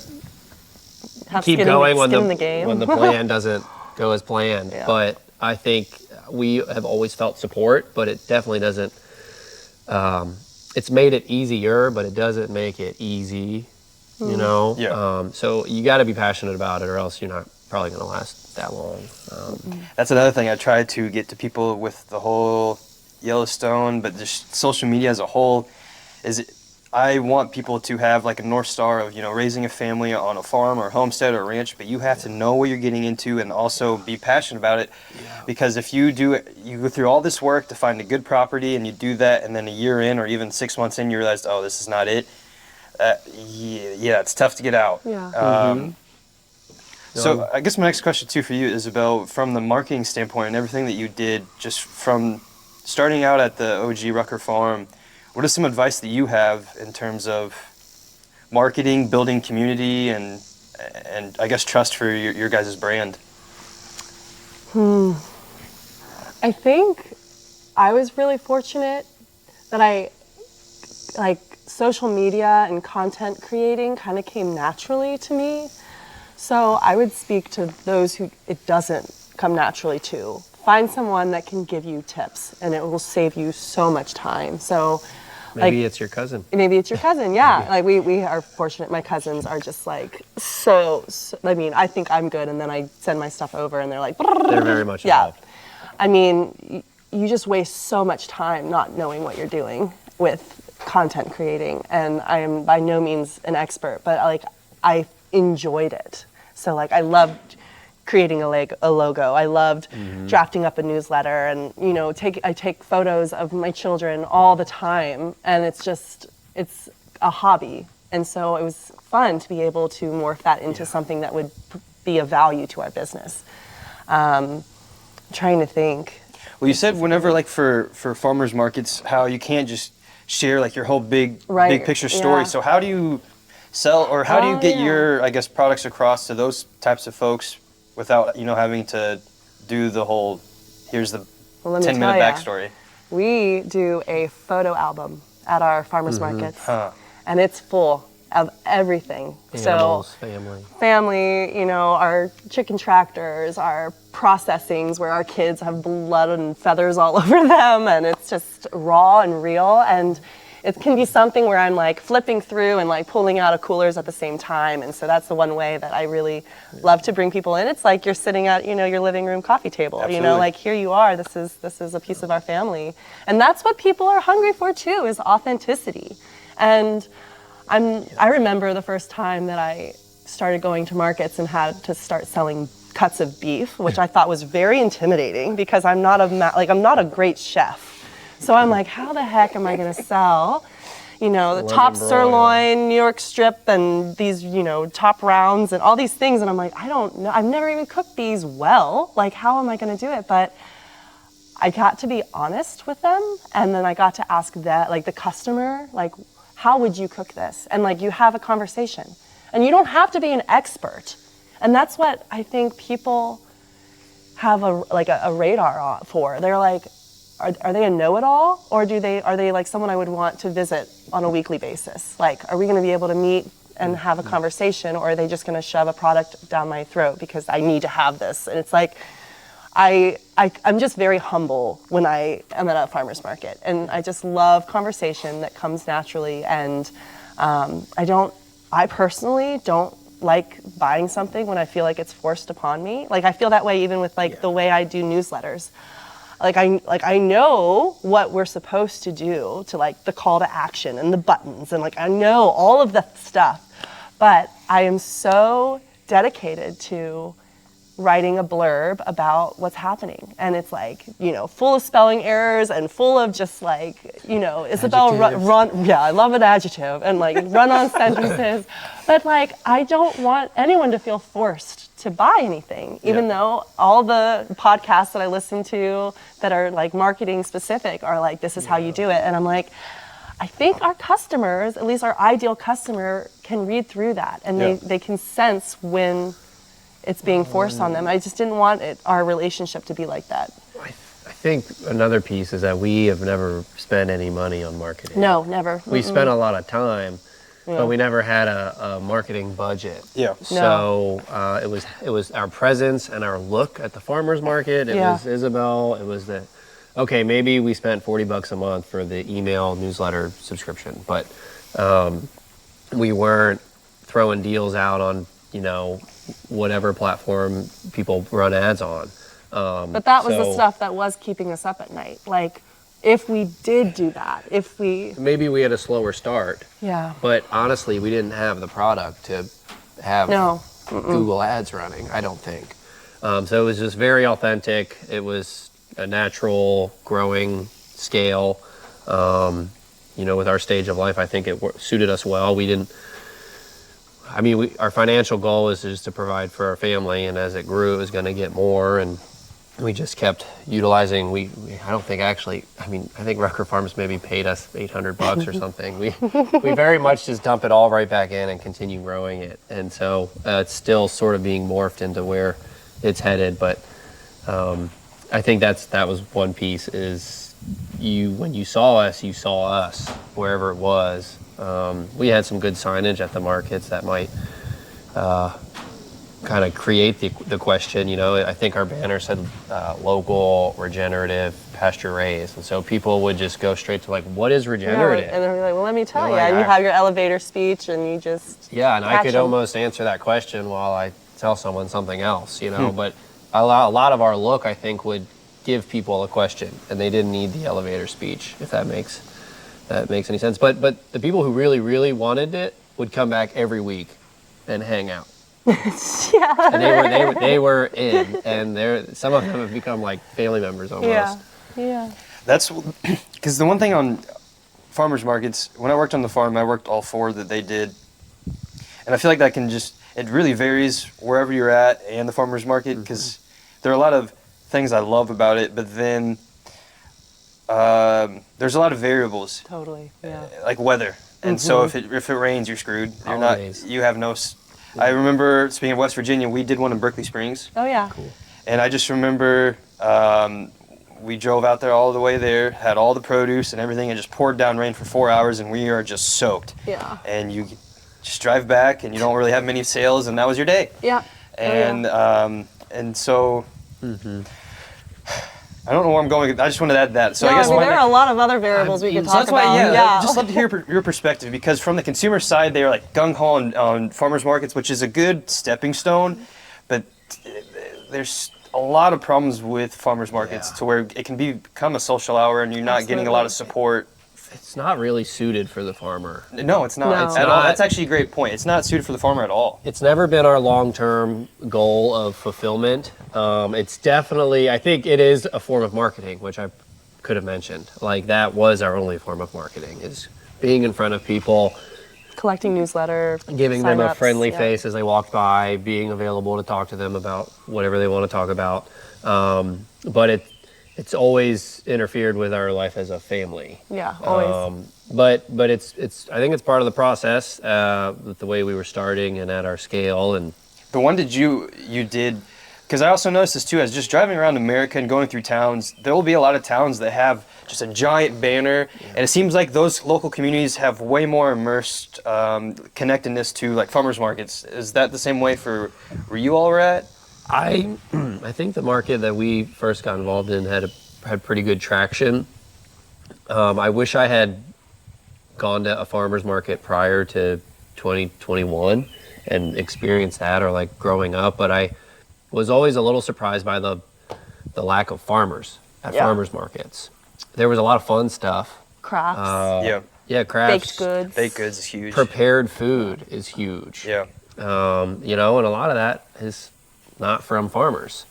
Have keep skin going in the game. when the plan doesn't go as planned. Yeah. But I think we have always felt support, but it definitely doesn't. It's made it easier, but it doesn't make it easy. You know. Yeah. So you got to be passionate about it, or else you're not probably going to last that long. That's another thing I try to get to people with the whole Yellowstone, but just social media as a whole, I want people to have like a North Star of, raising a family on a farm or a homestead or a ranch, but you have to know what you're getting into and also be passionate about it. Yeah. Because if you go through all this work to find a good property and you do that, and then a year in or even 6 months in, you realize, oh, this is not it. It's tough to get out. Yeah. So I guess my next question too for you, Isabelle, from the marketing standpoint and everything that you did, just from starting out at the OG Rucker Farm, what is some advice that you have in terms of marketing, building community, and I guess trust for your guys' brand? I think I was really fortunate that social media and content creating kind of came naturally to me. So I would speak to those who it doesn't come naturally to. Find someone that can give you tips, and it will save you so much time. So Maybe it's your cousin. Maybe it's your cousin, yeah. Like we are fortunate. My cousins are just like so. I mean, I think I'm good, and then I send my stuff over, and they're like, They're very much involved. I mean, you just waste so much time not knowing what you're doing with content creating, and I am by no means an expert, but I enjoyed it. So I loved creating a logo. I loved drafting up a newsletter, and I take photos of my children all the time, and it's a hobby. And so it was fun to be able to morph that into something that would be of value to our business. Trying to think. Well, you said whenever for farmers markets, how you can't just share your whole big picture story. Yeah. So how do you sell, or how do you get your, I guess, products across to those types of folks without, having to do the whole, here's the 10-minute backstory? We do a photo album at our farmers markets, and it's full of everything. Animals, family, our chicken tractors, our processings where our kids have blood and feathers all over them, and it's just raw and real. And it can be something where I'm flipping through and pulling out of coolers at the same time. And so that's the one way that I really love to bring people in. It's like you're sitting at, your living room coffee table. Absolutely. Here you are, this is a piece of our family. And that's what people are hungry for too, is authenticity. And I remember the first time that I started going to markets and had to start selling cuts of beef, which I thought was very intimidating because I'm not a great chef. So I'm like, how the heck am I going to sell, the top sirloin, New York strip, and these, top rounds and all these things? And I'm like, I don't know. I've never even cooked these well. How am I going to do it? But I got to be honest with them, and then I got to ask the customer, how would you cook this? And you have a conversation. And you don't have to be an expert. And that's what I think people have a radar for. They're like, are they a know-it-all, or are they like someone I would want to visit on a weekly basis? Like, are we going to be able to meet and have a conversation, or are they just going to shove a product down my throat because I need to have this? And it's like, I'm just very humble when I am at a farmer's market, and I just love conversation that comes naturally. And I personally don't like buying something when I feel like it's forced upon me. Like, I feel that way even with the way I do newsletters. I know what we're supposed to do to the call to action and the buttons, and I know all of the stuff, but I am so dedicated to writing a blurb about what's happening, and it's full of spelling errors and full of just Isabelle I love an adjective, and run-on sentences, but I don't want anyone to feel forced to buy anything, even though all the podcasts that I listen to that are marketing specific are this is how you do it, and I'm I think our customers, at least our ideal customer, can read through that, and they can sense when it's being forced on them. I just didn't want our relationship to be like that. I think another piece is that we have never spent any money on marketing. No, never. We spent a lot of time, but we never had a marketing budget. Yeah. So it was our presence and our look at the farmer's market. It was Isabelle. It was okay, maybe we spent $40 a month for the email newsletter subscription, but we weren't throwing deals out on, whatever platform people run ads on. But that was the stuff that was keeping us up at night. If we did do that, maybe we had a slower start. Yeah. But honestly, we didn't have the product to have Google ads running, I don't think. So it was just very authentic. It was a natural growing scale. With our stage of life, I think it suited us well. Our financial goal was just to provide for our family, and as it grew, it was going to get more, and we just kept utilizing. I think Rucker Farms maybe paid us $800 or something. We very much just dump it all right back in and continue growing it, and so it's still sort of being morphed into where it's headed. But I think that was one piece. Is when you saw us wherever it was. We had some good signage at the markets that might kind of create the question. I think our banner said local, regenerative, pasture raised, and so people would just go straight to what is regenerative? And they're like, well, let me tell you. And you have your elevator speech, and you just and I could almost answer that question while I tell someone something else. But a lot of our look, I think, would give people a question, and they didn't need the elevator speech, if that makes any sense. But the people who really, really wanted it would come back every week and hang out. And they were in, and some of them have become family members almost. Yeah. That's because the one thing on farmers markets, when I worked on the farm, I worked all 4 that they did, and I feel like that it really varies wherever you're at and the farmers market, because there are a lot of things I love about it, but then there's a lot of variables. Totally, yeah. Like weather. And so if it rains, you're screwed. You have no... I remember, speaking of West Virginia, we did one in Berkeley Springs. Oh, yeah. Cool. And I just remember we drove out there all the way there, had all the produce and everything, and just poured down rain for 4 hours, and we are just soaked. Yeah. And you just drive back, and you don't really have many sales, and that was your day. Yeah. And and so... I don't know where I'm going. I just wanted to add that. So I guess there are a lot of other variables we could talk about. I'd just love to hear your perspective, because from the consumer side, they are gung-ho on farmers markets, which is a good stepping stone, but there's a lot of problems with farmers markets to where it can become a social hour, and you're not getting a lot of support. It's not really suited for the farmer. No, it's not. No. At all. That's actually a great point. It's not suited for the farmer at all. It's never been our long-term goal of fulfillment. It's definitely, I think it is a form of marketing, which I could have mentioned. That was our only form of marketing, is being in front of people, collecting newsletter, giving them a friendly yeah. face as they walk by, being available to talk to them about whatever they want to talk about. But it's always interfered with our life as a family. Yeah, always. But it's I think it's part of the process, with the way we were starting and at our scale. And the one that you did Because I also noticed this too, as just driving around America and going through towns, there will be a lot of towns that have just a giant banner, and it seems like those local communities have way more immersed connectedness to like farmers markets. Is that the same way for where you all were at? I think the market that we first got involved in had pretty good traction. I wish I had gone to a farmer's market prior to 2021 and experienced that, or like growing up, but I was always a little surprised by the lack of farmers at farmers markets. There was a lot of fun stuff. Crafts. Yeah, crafts. Baked goods. Baked goods is huge. Prepared food is huge. Yeah. You know, and a lot of that is not from farmers,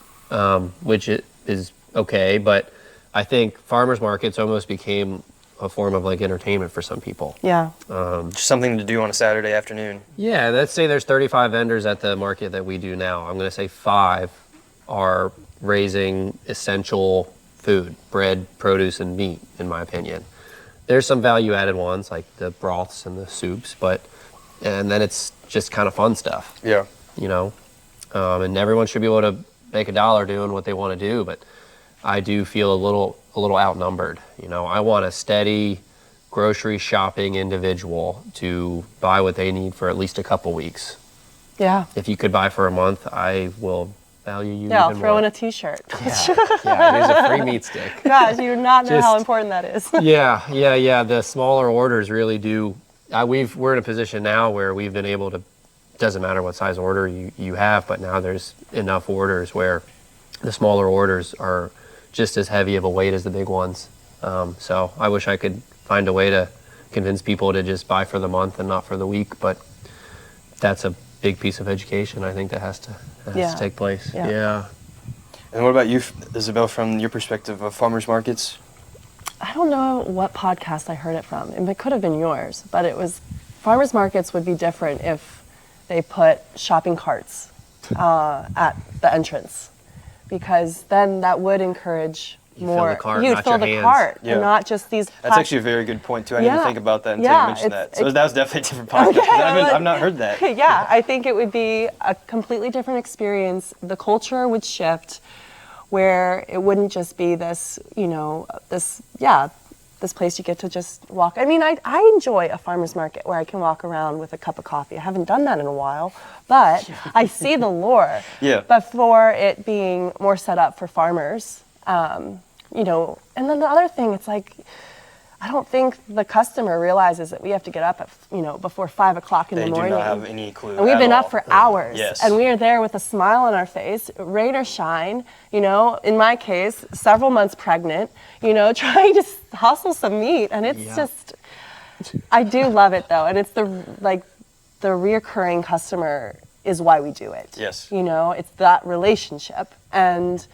which it is okay, but I think farmers markets almost became a form of like entertainment for some people. Yeah. Just something to do on a Saturday afternoon. Yeah, let's say there's 35 vendors at the market that we do now. I'm going to say 5 are raising essential food, bread, produce, and meat, in my opinion. There's some value-added ones like the broths and the soups, and then it's just kind of fun stuff. Yeah. You know, and everyone should be able to make $1 doing what they want to do, but I do feel a little outnumbered. You know, I want a steady grocery shopping individual to buy what they need for at least a couple weeks. Yeah. If you could buy for a month, I will value you Yeah, I'll even throw more. in a t-shirt. Yeah, here's a free meat stick. Gosh, you do not know how Just- important that is. Yeah. The smaller orders really do. We're in a position now where we've been able to. Doesn't matter what size order you have, but now there's enough orders where the smaller orders are just as heavy of a weight as the big ones. So I wish I could find a way to convince people to just buy for the month and not for the week, but that's a big piece of education I think that has to take place. Yeah. And what about you, Isabelle, from your perspective of farmers markets? I don't know what podcast I heard it from. It could have been yours, but it was farmers markets would be different if they put shopping carts at the entrance, because then that would encourage You fill more. the cart, You'd not fill your the hands. cart Yeah. and not just these. That's actually a very good point, too. I didn't even Yeah. think about that until Yeah, you mentioned it's- that. So that was definitely a different podcast. Okay, I've not heard that. Yeah, I think it would be a completely different experience. The culture would shift, where it wouldn't just be this, this place you get to just walk. I mean, I enjoy a farmer's market where I can walk around with a cup of coffee. I haven't done that in a while, but I see the lure. Yeah. But for it being more set up for farmers, and then the other thing, it's like, I don't think the customer realizes that we have to get up at, before 5 o'clock in They the do morning. not have any clue. And we've at been all. up for hours. Yes. And we are there with a smile on our face, rain or shine, in my case, several months pregnant, trying to hustle some meat. And it's just, I do love it though. And it's the reoccurring customer is why we do it. Yes. It's that relationship. And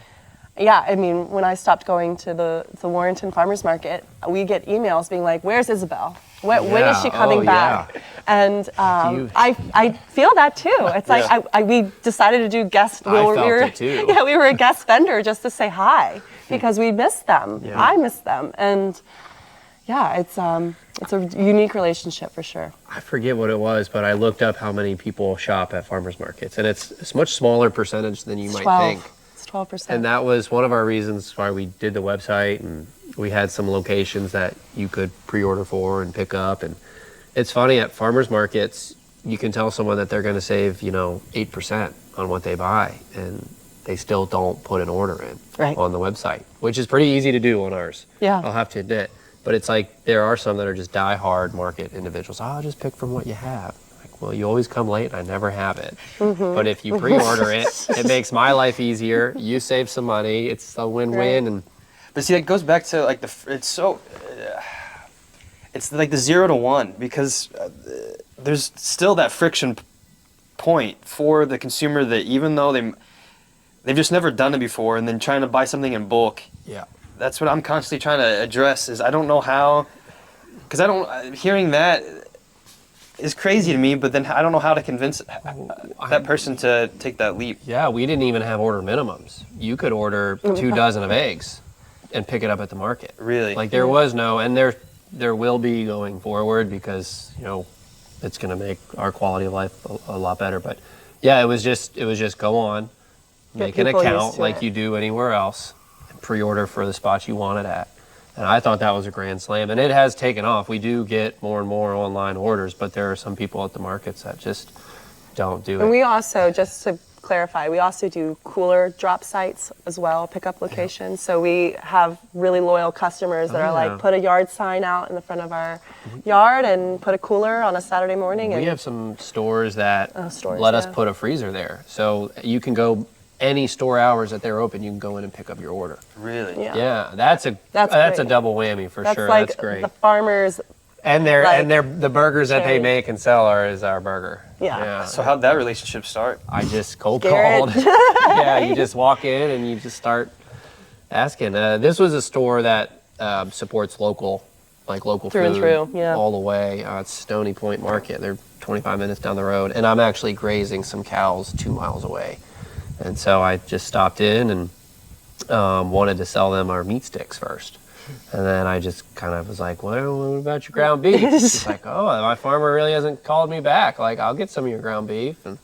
yeah, I mean, when I stopped going to the Warrenton Farmers Market, we get emails being like, "Where's Isabelle? When is she coming back?" And I feel that too. It's like we decided to do guest. I felt it too. Yeah, we were a guest vendor just to say hi because we miss them. Yeah. I miss them, and yeah, it's a unique relationship for sure. I forget what it was, but I looked up how many people shop at farmers markets, and it's a much smaller percentage than you might 12. think. It's 12%. And that was one of our reasons why we did the website, and we had some locations that you could pre-order for and pick up. And it's funny, at farmers markets, you can tell someone that they're going to save, 8% on what they buy, and they still don't put an order in on the website, which is pretty easy to do on ours. Yeah. I'll have to admit. But it's like there are some that are just die-hard market individuals. Oh, I'll just pick from what you have. Well, you always come late and I never have it. Mm-hmm. But if you pre-order it makes my life easier. You save some money. It's a win-win. Right. And But see, it goes back to like it's like the 0 to 1, because there's still that friction point for the consumer that even though they've just never done it before, and then trying to buy something in bulk. yeah, That's what I'm constantly trying to address. Is I don't know how, because hearing that is crazy to me, but then I don't know how to convince that person to take that leap. yeah, we didn't even have order minimums. You could order 2 dozen of eggs and pick it up at the market. Really? Like there was no, and there will be going forward, because it's going to make our quality of life a lot better. But yeah, it was just go on, make an people used account to like it. you do anywhere else, and pre-order for the spot you want it at. And I thought that was a grand slam, and it has taken off. We do get more and more online orders, but there are some people at the markets that just don't do And it. we also, just to clarify, we also do cooler drop sites as well, pickup locations. So we have really loyal customers that are yeah. like, put a yard sign out in the front of our yard and put a cooler on a Saturday morning. We And have some stores that stores, let us yeah. put a freezer there. So you can go any store hours that they're open, you can go in and pick up your order. Really? Yeah. Yeah, that's a That's a great. double whammy for that's sure. like That's great. the farmers. And the burgers that they cherry. make and sell is our burger. Yeah. So how'd that relationship start? I just cold Garrett. called. Yeah, you just walk in and you just start asking. This was a store that supports local Through and food through, yeah. all the way. It's Stony Point Market. They're 25 minutes down the road, and I'm actually grazing some cows 2 miles away. And so I just stopped in and wanted to sell them our meat sticks first. And then I just kind of was like, well, what about your ground beef? She's like, oh, my farmer really hasn't called me back. Like, I'll get some of your ground beef. And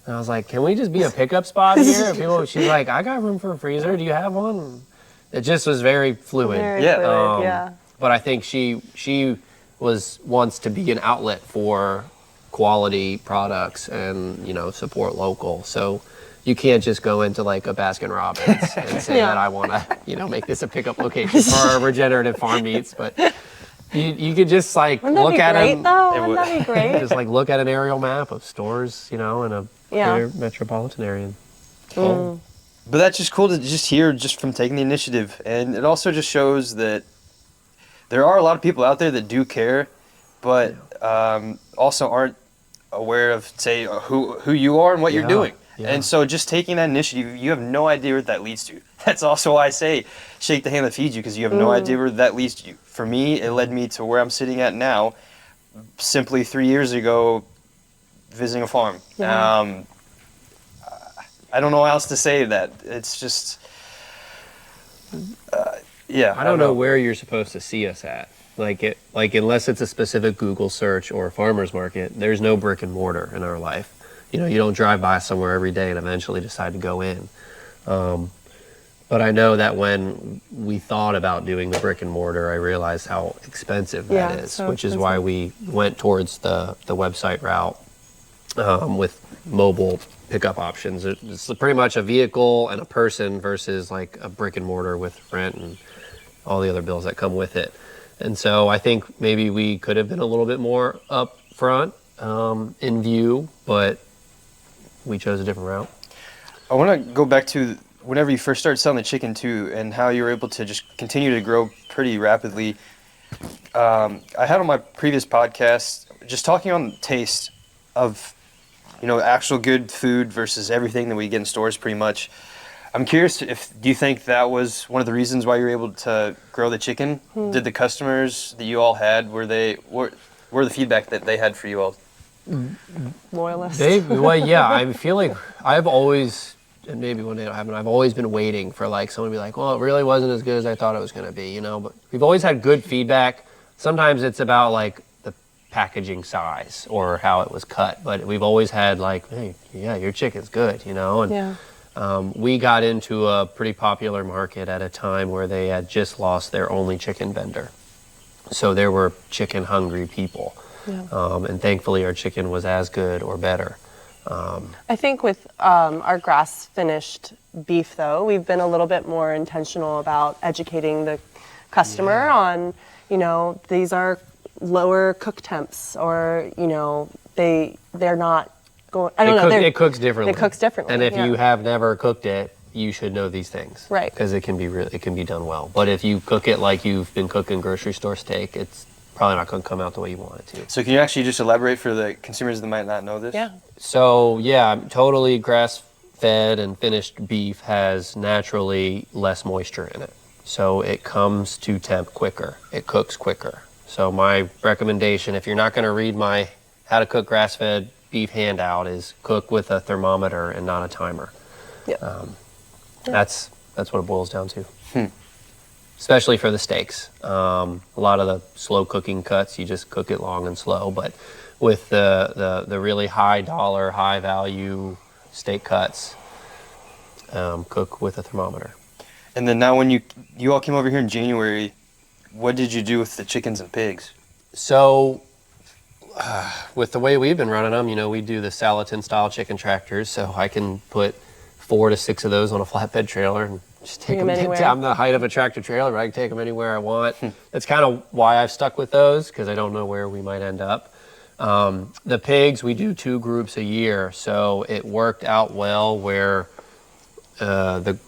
I was like, can we just be a pickup spot here? She's like, I got room for a freezer. Do you have one? It just was very fluid. Very Yeah. fluid, yeah. But I think she wants to be an outlet for quality products and, support local. So you can't just go into like a Baskin Robbins and say Yeah. that I want to, make this a pickup location for our regenerative farm meats. But you could just like Wouldn't that look be at great, them, though? It Wouldn't that be great? just like look at an aerial map of stores, in a Yeah. greater metropolitan area. Mm. But that's just cool to just hear just from taking the initiative. And it also just shows that there are a lot of people out there that do care, but also aren't aware of, say, who you are and what you're Yeah, doing. yeah. And so just taking that initiative, you have no idea where that leads to. That's also why I say shake the hand that feeds you, because you have no idea where that leads to. For me, it led me to where I'm sitting at now, simply 3 years ago, visiting a farm. Yeah. I don't know how else to say that. It's just, yeah. I don't know where you're supposed to see us at. Like unless it's a specific Google search or a farmer's market, there's no brick and mortar in our life. You don't drive by somewhere every day and eventually decide to go in. But I know that when we thought about doing the brick and mortar, I realized how expensive that Yeah, is, so which is why we went towards the website route with mobile pickup options. It's pretty much a vehicle and a person versus like a brick and mortar with rent and all the other bills that come with it. And so I think maybe we could have been a little bit more upfront in view, but we chose a different route. I want to go back to whenever you first started selling the chicken too, and how you were able to just continue to grow pretty rapidly. I had on my previous podcast just talking on the taste of, actual good food versus everything that we get in stores pretty much. I'm curious do you think that was one of the reasons why you were able to grow the chicken? Did the customers that you all had, were the feedback that they had for you all? Loyalist. I feel like I've always, and maybe one day it'll happen, I've always been waiting for like someone to be like, well, it really wasn't as good as I thought it was going to be, but we've always had good feedback. Sometimes it's about like the packaging size or how it was cut, but we've always had like, hey, yeah, your chicken's good, and Yeah. we got into a pretty popular market at a time where they had just lost their only chicken vendor. So there were chicken hungry people. Yeah. And thankfully our chicken was as good or better. I think with our grass finished beef, though, we've been a little bit more intentional about educating the customer on, these are lower cook temps, or, they're not going, I don't know. It cooks differently. It cooks differently. And if yeah. you have never cooked it, you should know these things. Right. Because it can be done well. But if you cook it like you've been cooking grocery store steak, it's probably not going to come out the way you want it to. So can you actually just elaborate for the consumers that might not know this? Yeah. So yeah, totally grass-fed and finished beef has naturally less moisture in it. So it comes to temp quicker. It cooks quicker. So my recommendation, if you're not going to read my how to cook grass-fed beef handout, is cook with a thermometer and not a timer. Yeah. That's what it boils down to. Especially for the steaks. A lot of the slow cooking cuts, you just cook it long and slow. But with the really high dollar, high value steak cuts, cook with a thermometer. And then now when you all came over here in January, what did you do with the chickens and pigs? So with the way we've been running them, you know, we do the Salatin style chicken tractors, so I can put 4 to 6 of those on a flatbed trailer and just take them anywhere. I'm the height of a tractor trailer, but I can take them anywhere I want. That's kind of why I've stuck with those, because I don't know where we might end up. The pigs, we do 2 groups a year, so it worked out well where the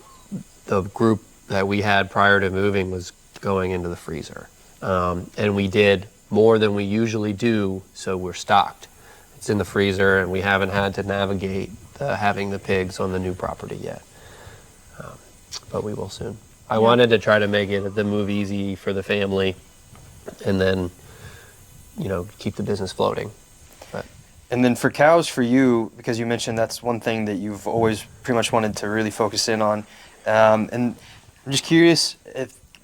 group that we had prior to moving was going into the freezer. And we did more than we usually do, so we're stocked. It's in the freezer, and we haven't had to navigate having the pigs on the new property yet. But we will soon. I wanted to try to make it the move easy for the family, and then, you know, keep the business floating. But And then for cows, for you, because you mentioned that's one thing that you've always pretty much wanted to really focus in on. And I'm just curious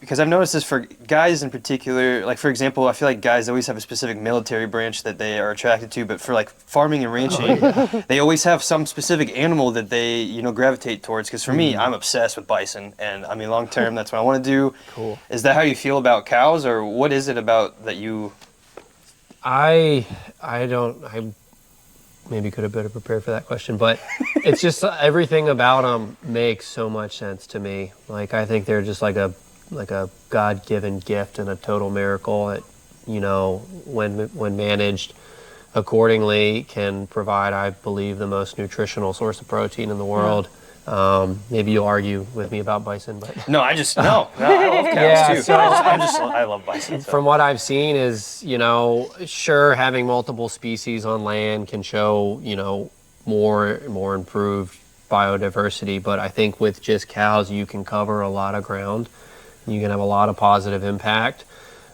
because I've noticed this for guys in particular, like for example, I feel like guys always have a specific military branch that they are attracted to, but for like farming and ranching, they always have some specific animal that they, you know, gravitate towards. Because for me, I'm obsessed with bison, and I mean, long term, that's what I want to do. Cool. Is that how you feel about cows, or what is it about that you? I maybe could have better prepared for that question, but it's just everything about them makes so much sense to me. Like, I think they're just like a God-given gift and a total miracle that, you know, when managed accordingly, can provide, I believe, the most nutritional source of protein in the world. Maybe you'll argue with me about bison, but No, I love cows Yeah, too. so- I love bison. So. from what I've seen is, you know, sure, having multiple species on land can show, you know, more improved biodiversity, but I think with just cows, you can cover a lot of ground. You can have a lot of positive impact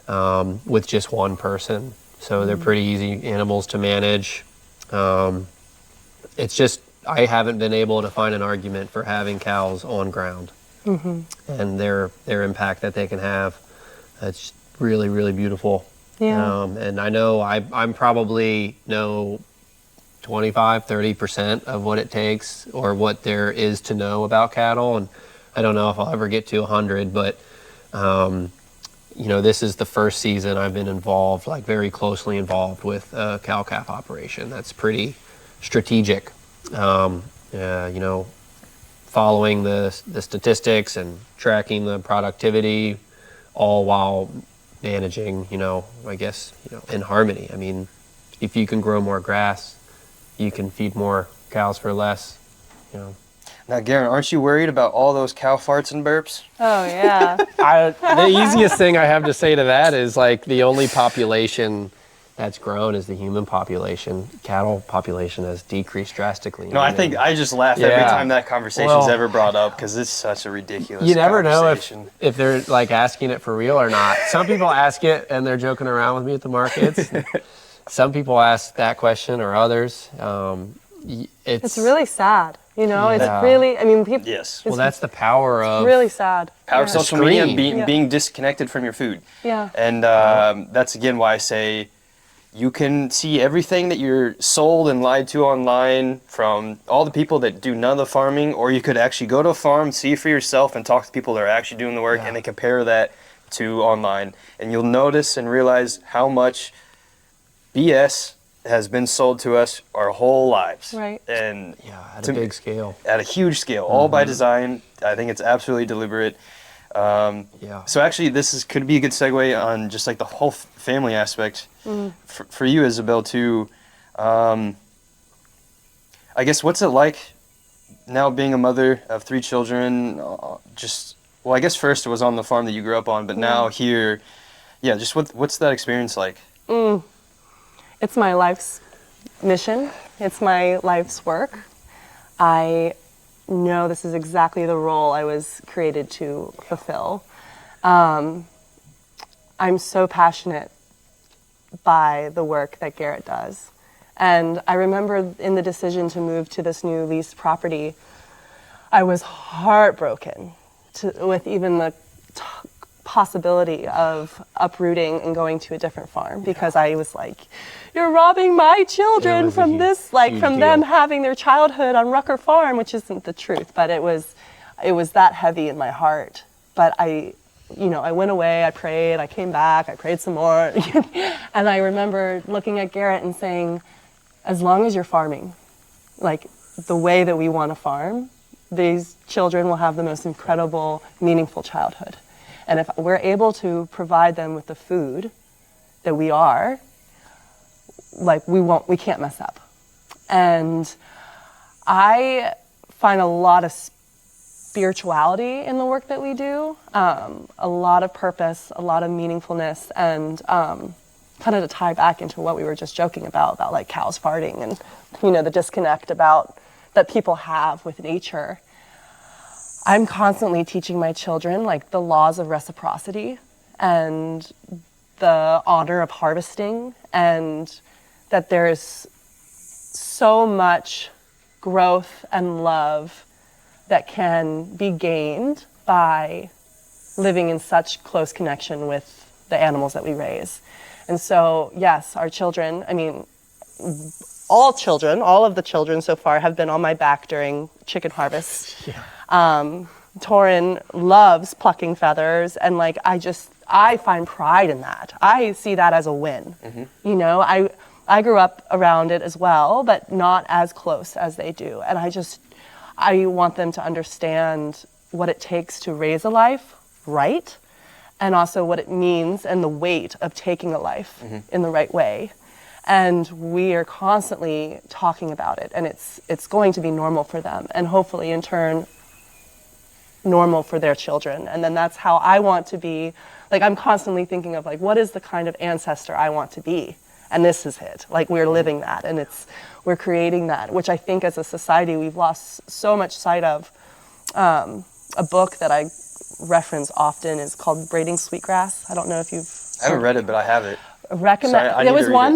with just one person. So they're pretty easy animals to manage. It's just, I haven't been able to find an argument for having cows on ground and their impact that they can have. It's really, really beautiful. Yeah. And I know I'm probably know 25-30% of what it takes or what there is to know about cattle. And I don't know if I'll ever get to 100, but you know, this is the first season I've been involved, like very closely involved with a cow-calf operation. That's pretty strategic. You know, following the statistics and tracking the productivity, all while managing, you know, I guess, you know, in harmony. I mean, if you can grow more grass, you can feed more cows for less, you know. Now, Garrett, aren't you worried about all those cow farts and burps? Oh, yeah. The easiest thing I have to say to that is, like, the only population that's grown is the human population. Cattle population has decreased drastically. No, I think I just laugh every Yeah. time that conversation's Well, ever brought up because it's such a ridiculous you never know conversation. if they're like asking it for real or not. Some people ask it and they're joking around with me at the markets. Some people ask that question or others. It's really sad. You know, Yeah. it's really, I mean, people, Yes. Well, that's the power of really sad. Power of Yeah. social media and Screen. being disconnected from your food. Yeah. And that's again why I say you can see everything that you're sold and lied to online from all the people that do none of the farming, or you could actually go to a farm, see for yourself, and talk to people that are actually doing the work, and then compare that to online. And you'll notice and realize how much BS has been sold to us our whole lives. Right. And at a big scale. at a huge scale, all by design. I think it's absolutely deliberate. So actually, could be a good segue on just like the whole family aspect for you, Isabelle, too. I guess what's it like now being a mother of 3 children? I guess first it was on the farm that you grew up on, but now here, just what's that experience like? It's my life's mission. It's my life's work. I know this is exactly the role I was created to fulfill. I'm so passionate by the work that Garrett does. And I remember in the decision to move to this new leased property, I was heartbroken with even the possibility of uprooting and going to a different farm because I was like, you're robbing my children from this, like from them having their childhood on Rucker Farm, which isn't the truth, but it was that heavy in my heart. But I went away, I prayed, I came back, I prayed some more. And I remember looking at Garrett and saying, as long as you're farming, like the way that we want to farm, these children will have the most incredible, meaningful childhood. And if we're able to provide them with the food that we are, like we can't mess up. And I find a lot of spirituality in the work that we do, a lot of purpose, a lot of meaningfulness, and kind of to tie back into what we were just joking about like cows farting and, the disconnect that people have with nature. I'm constantly teaching my children like the laws of reciprocity and the honor of harvesting, and that there's so much growth and love that can be gained by living in such close connection with the animals that we raise. And so, yes, our children, all of the children so far have been on my back during chicken harvest. Torin loves plucking feathers, and like I find pride in that. I see that as a win. I grew up around it as well, but not as close as they do. And I want them to understand what it takes to raise a life right, and also what it means and the weight of taking a life in the right way. And we are constantly talking about it, and it's going to be normal for them, and hopefully in turn normal for their children. And then that's how I want to be. Like, I'm constantly thinking of like, what is the kind of ancestor I want to be? And this is it. Like, we're living that, and we're creating that, which I think as a society we've lost so much sight of. A book that I reference often is called Braiding Sweetgrass. I don't know if you've I haven't read it, but I have it. Recommend. It was one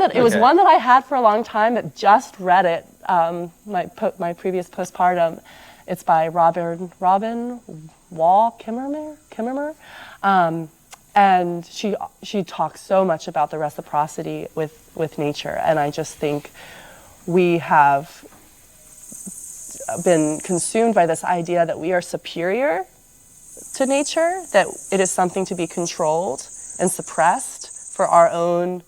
that I had for a long time, but just read it. My previous postpartum. It's by Robin Wall Kimmerer. And she talks so much about the reciprocity with nature, and I just think we have been consumed by this idea that we are superior to nature, that it is something to be controlled and suppressed for our own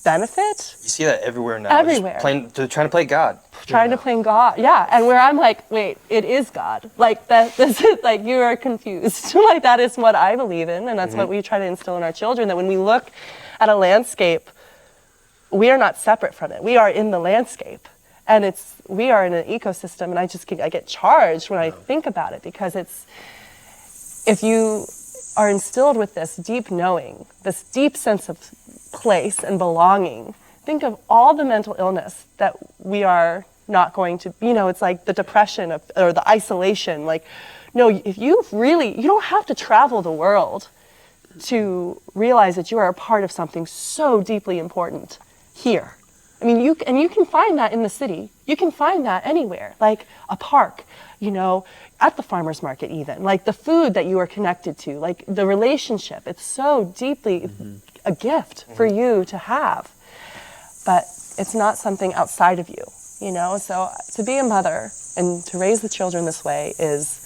benefit. You see that everywhere now. Everywhere. They're trying to play God. Trying to play God, yeah. And where I'm like, wait, it is God. Like, this is, like, you are confused. Like, that is what I believe in, and that's what we try to instill in our children, that when we look at a landscape, we are not separate from it. We are in the landscape. And we are in an ecosystem, and I get charged when I think about it, because if you are instilled with this deep knowing, this deep sense of place and belonging, think of all the mental illness that we are not going to, it's like the depression or the isolation. Like, no, if you don't have to travel the world to realize that you are a part of something so deeply important here. You can find that in the city. You can find that anywhere, like a park, at the farmer's market even, like the food that you are connected to, like the relationship. It's so deeply a gift for you to have, but it's not something outside of you, So to be a mother and to raise the children this way is,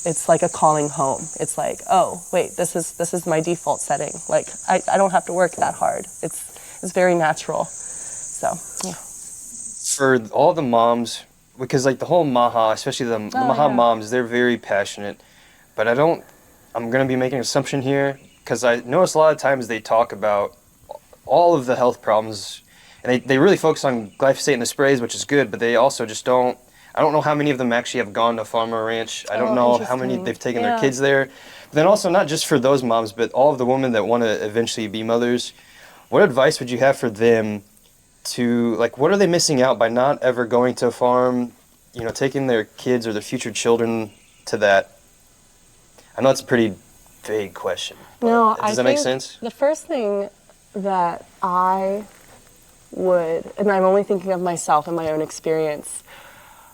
it's like a calling home. It's like, oh, wait, this is my default setting. Like, I don't have to work that hard. It's very natural. So, yeah. For all the moms, because like the whole Maha, especially the Maha moms, they're very passionate. But I'm going to be making an assumption here, because I notice a lot of times they talk about all of the health problems, and they really focus on glyphosate in the sprays, which is good, but they also just I don't know how many of them actually have gone to farm or ranch. I don't know how many they've taken their kids there. But then also, not just for those moms, but all of the women that want to eventually be mothers, what advice would you have for them to, like, what are they missing out by not ever going to a farm, taking their kids or their future children to that? I know it's a pretty vague question. No, does that make sense? The first thing that I would, and I'm only thinking of myself and my own experience,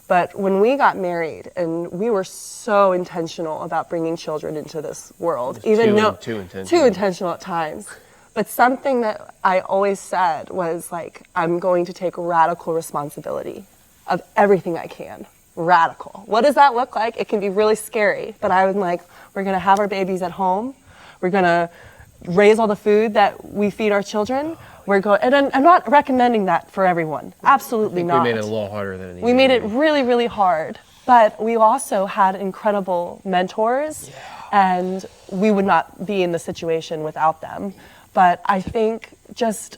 But when we got married, and we were so intentional about bringing children into this world, too intentional at times. But something that I always said was like, I'm going to take radical responsibility of everything I can. Radical. What does that look like? It can be really scary, but I was like, we're gonna have our babies at home. We're gonna raise all the food that we feed our children. And I'm not recommending that for everyone. Absolutely not. We made it a little harder than it needed. We made it really, really hard. But we also had incredible mentors, and we would not be in the situation without them. But I think just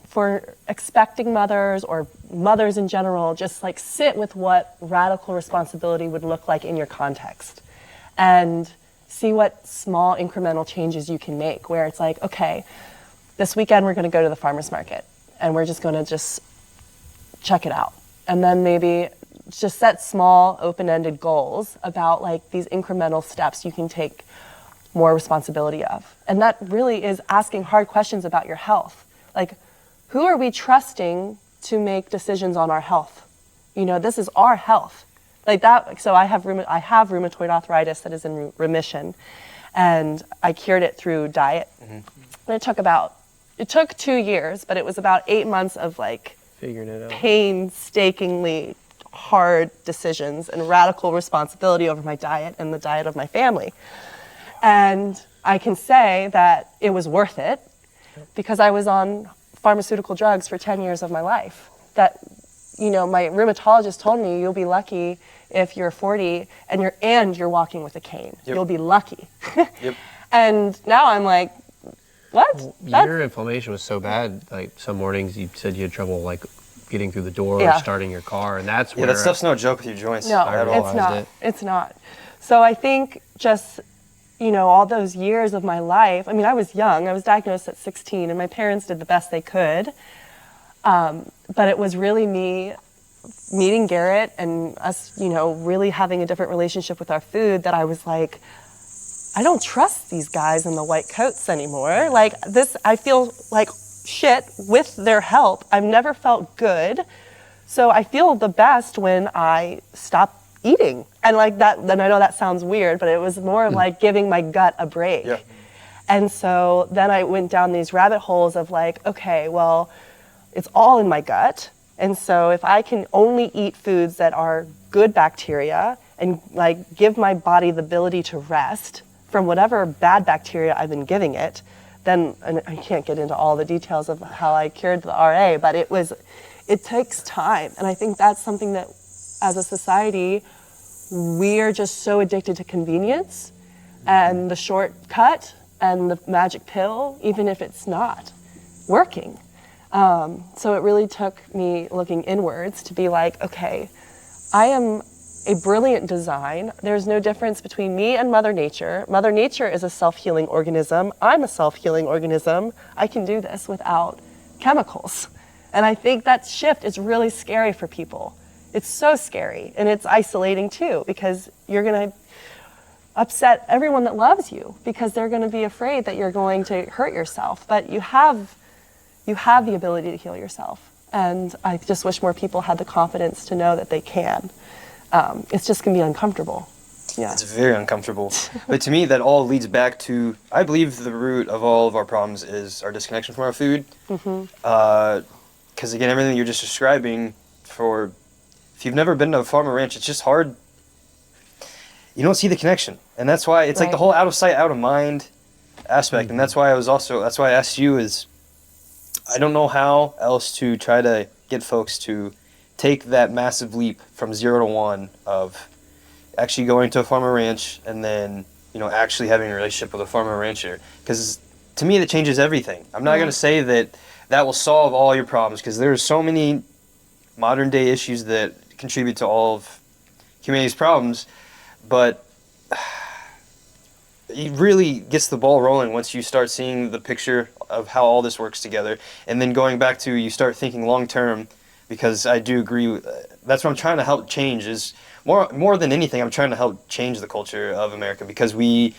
for expecting mothers or mothers in general, just like sit with what radical responsibility would look like in your context and see what small incremental changes you can make, where it's like, okay, this weekend we're going to go to the farmer's market and we're just going to just check it out. And then maybe just set small open-ended goals about like these incremental steps you can take more responsibility of. And that really is asking hard questions about your health. Like, who are we trusting to make decisions on our health? You know, this is our health. Like that, so I have rheumatoid arthritis that is in remission, and I cured it through diet. And it took 2 years, but it was about 8 months of like figuring it out, painstakingly hard decisions and radical responsibility over my diet and the diet of my family. And I can say that it was worth it because I was on pharmaceutical drugs for 10 years of my life. That, you know, my rheumatologist told me, you'll be lucky if you're 40 and you're walking with a cane. You'll be lucky. And now I'm like, what? Your inflammation was so bad, like some mornings you said you had trouble like getting through the door or starting your car, and that's where... that stuff's no joke with your joints. No, it's not. So I think just, you know, all those years of my life, I mean, I was young. I was diagnosed at 16, and my parents did the best they could. But it was really me meeting Garrett and us, you know, really having a different relationship with our food that I was like, I don't trust these guys in the white coats anymore. Like this, I feel like shit with their help. I've never felt good. So I feel the best when I stop eating. And like that, then I know that sounds weird, but it was more of like giving my gut a break. Yeah. And so then I went down these rabbit holes of like, okay, well, it's all in my gut. And so if I can only eat foods that are good bacteria and like give my body the ability to rest from whatever bad bacteria I've been giving it, then, and I can't get into all the details of how I cured the RA, but it takes time. And I think that's something that as a society, we're just so addicted to convenience and the shortcut and the magic pill, even if it's not working. So it really took me looking inwards to be like, okay, I am a brilliant design. There's no difference between me and Mother Nature. Mother Nature is a self-healing organism. I'm a self-healing organism. I can do this without chemicals. And I think that shift is really scary for people. It's so scary, and it's isolating too, because you're gonna upset everyone that loves you because they're gonna be afraid that you're going to hurt yourself. But you have the ability to heal yourself. And I just wish more people had the confidence to know that they can. It's just gonna be uncomfortable. Yeah. It's very uncomfortable. But to me, that all leads back to, I believe the root of all of our problems is our disconnection from our food. Because again, everything you're just describing, if you've never been to a farm or ranch, it's just hard. You don't see the connection. And that's why it's like the whole out of sight, out of mind aspect. And that's why I asked you is, I don't know how else to try to get folks to take that massive leap from 0 to 1 of actually going to a farm or ranch and then, you know, actually having a relationship with a farmer or rancher. Because to me, that changes everything. I'm not going to say that will solve all your problems, because there's so many modern day issues that contribute to all of humanity's problems, but it really gets the ball rolling once you start seeing the picture of how all this works together, and then going back to you start thinking long term, because I do agree that's what I'm trying to help change is more than anything. I'm trying to help change the culture of America, because with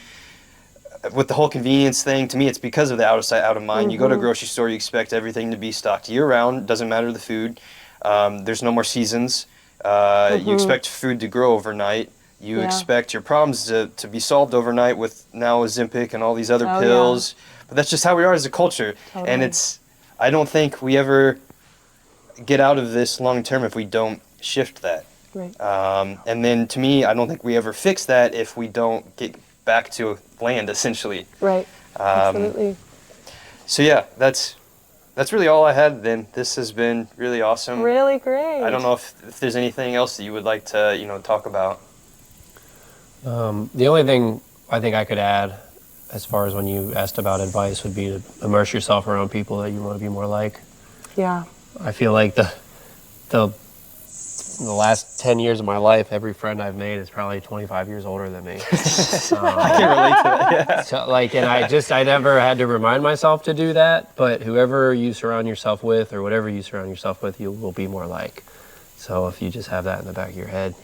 the whole convenience thing, to me it's because of the out of sight, out of mind. You go to a grocery store, you expect everything to be stocked year round, doesn't matter the food. There's no more seasons. You expect food to grow overnight. You Yeah. expect your problems to be solved overnight with now Ozempic and all these other Oh, pills. But that's just how we are as a culture. Totally. And I don't think we ever get out of this long term if we don't shift that. Right. And then to me, I don't think we ever fix that if we don't get back to land, essentially. Right. Absolutely. So yeah, that's really all I had then. This has been really awesome. Really great. I don't know if there's anything else that you would like to, talk about. The only thing I think I could add, as far as when you asked about advice, would be to immerse yourself around people that you want to be more like. Yeah. I feel like the last 10 years of my life, every friend I've made is probably 25 years older than me. I can relate to that. Yeah. So, and I never had to remind myself to do that, but whoever you surround yourself with or whatever you surround yourself with, you will be more like. So if you just have that in the back of your head,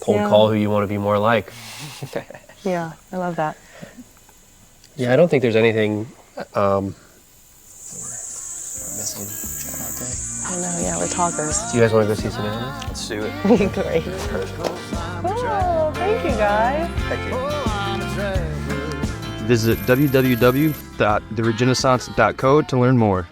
cold call who you want to be more like. Yeah, I love that. Yeah, I don't think there's anything I know, yeah, we're talkers. Do you guys want to go see some animals? Let's do it. Great. Cool. Thank you, guys. Thank you. Visit www.theregenaissance.co to learn more.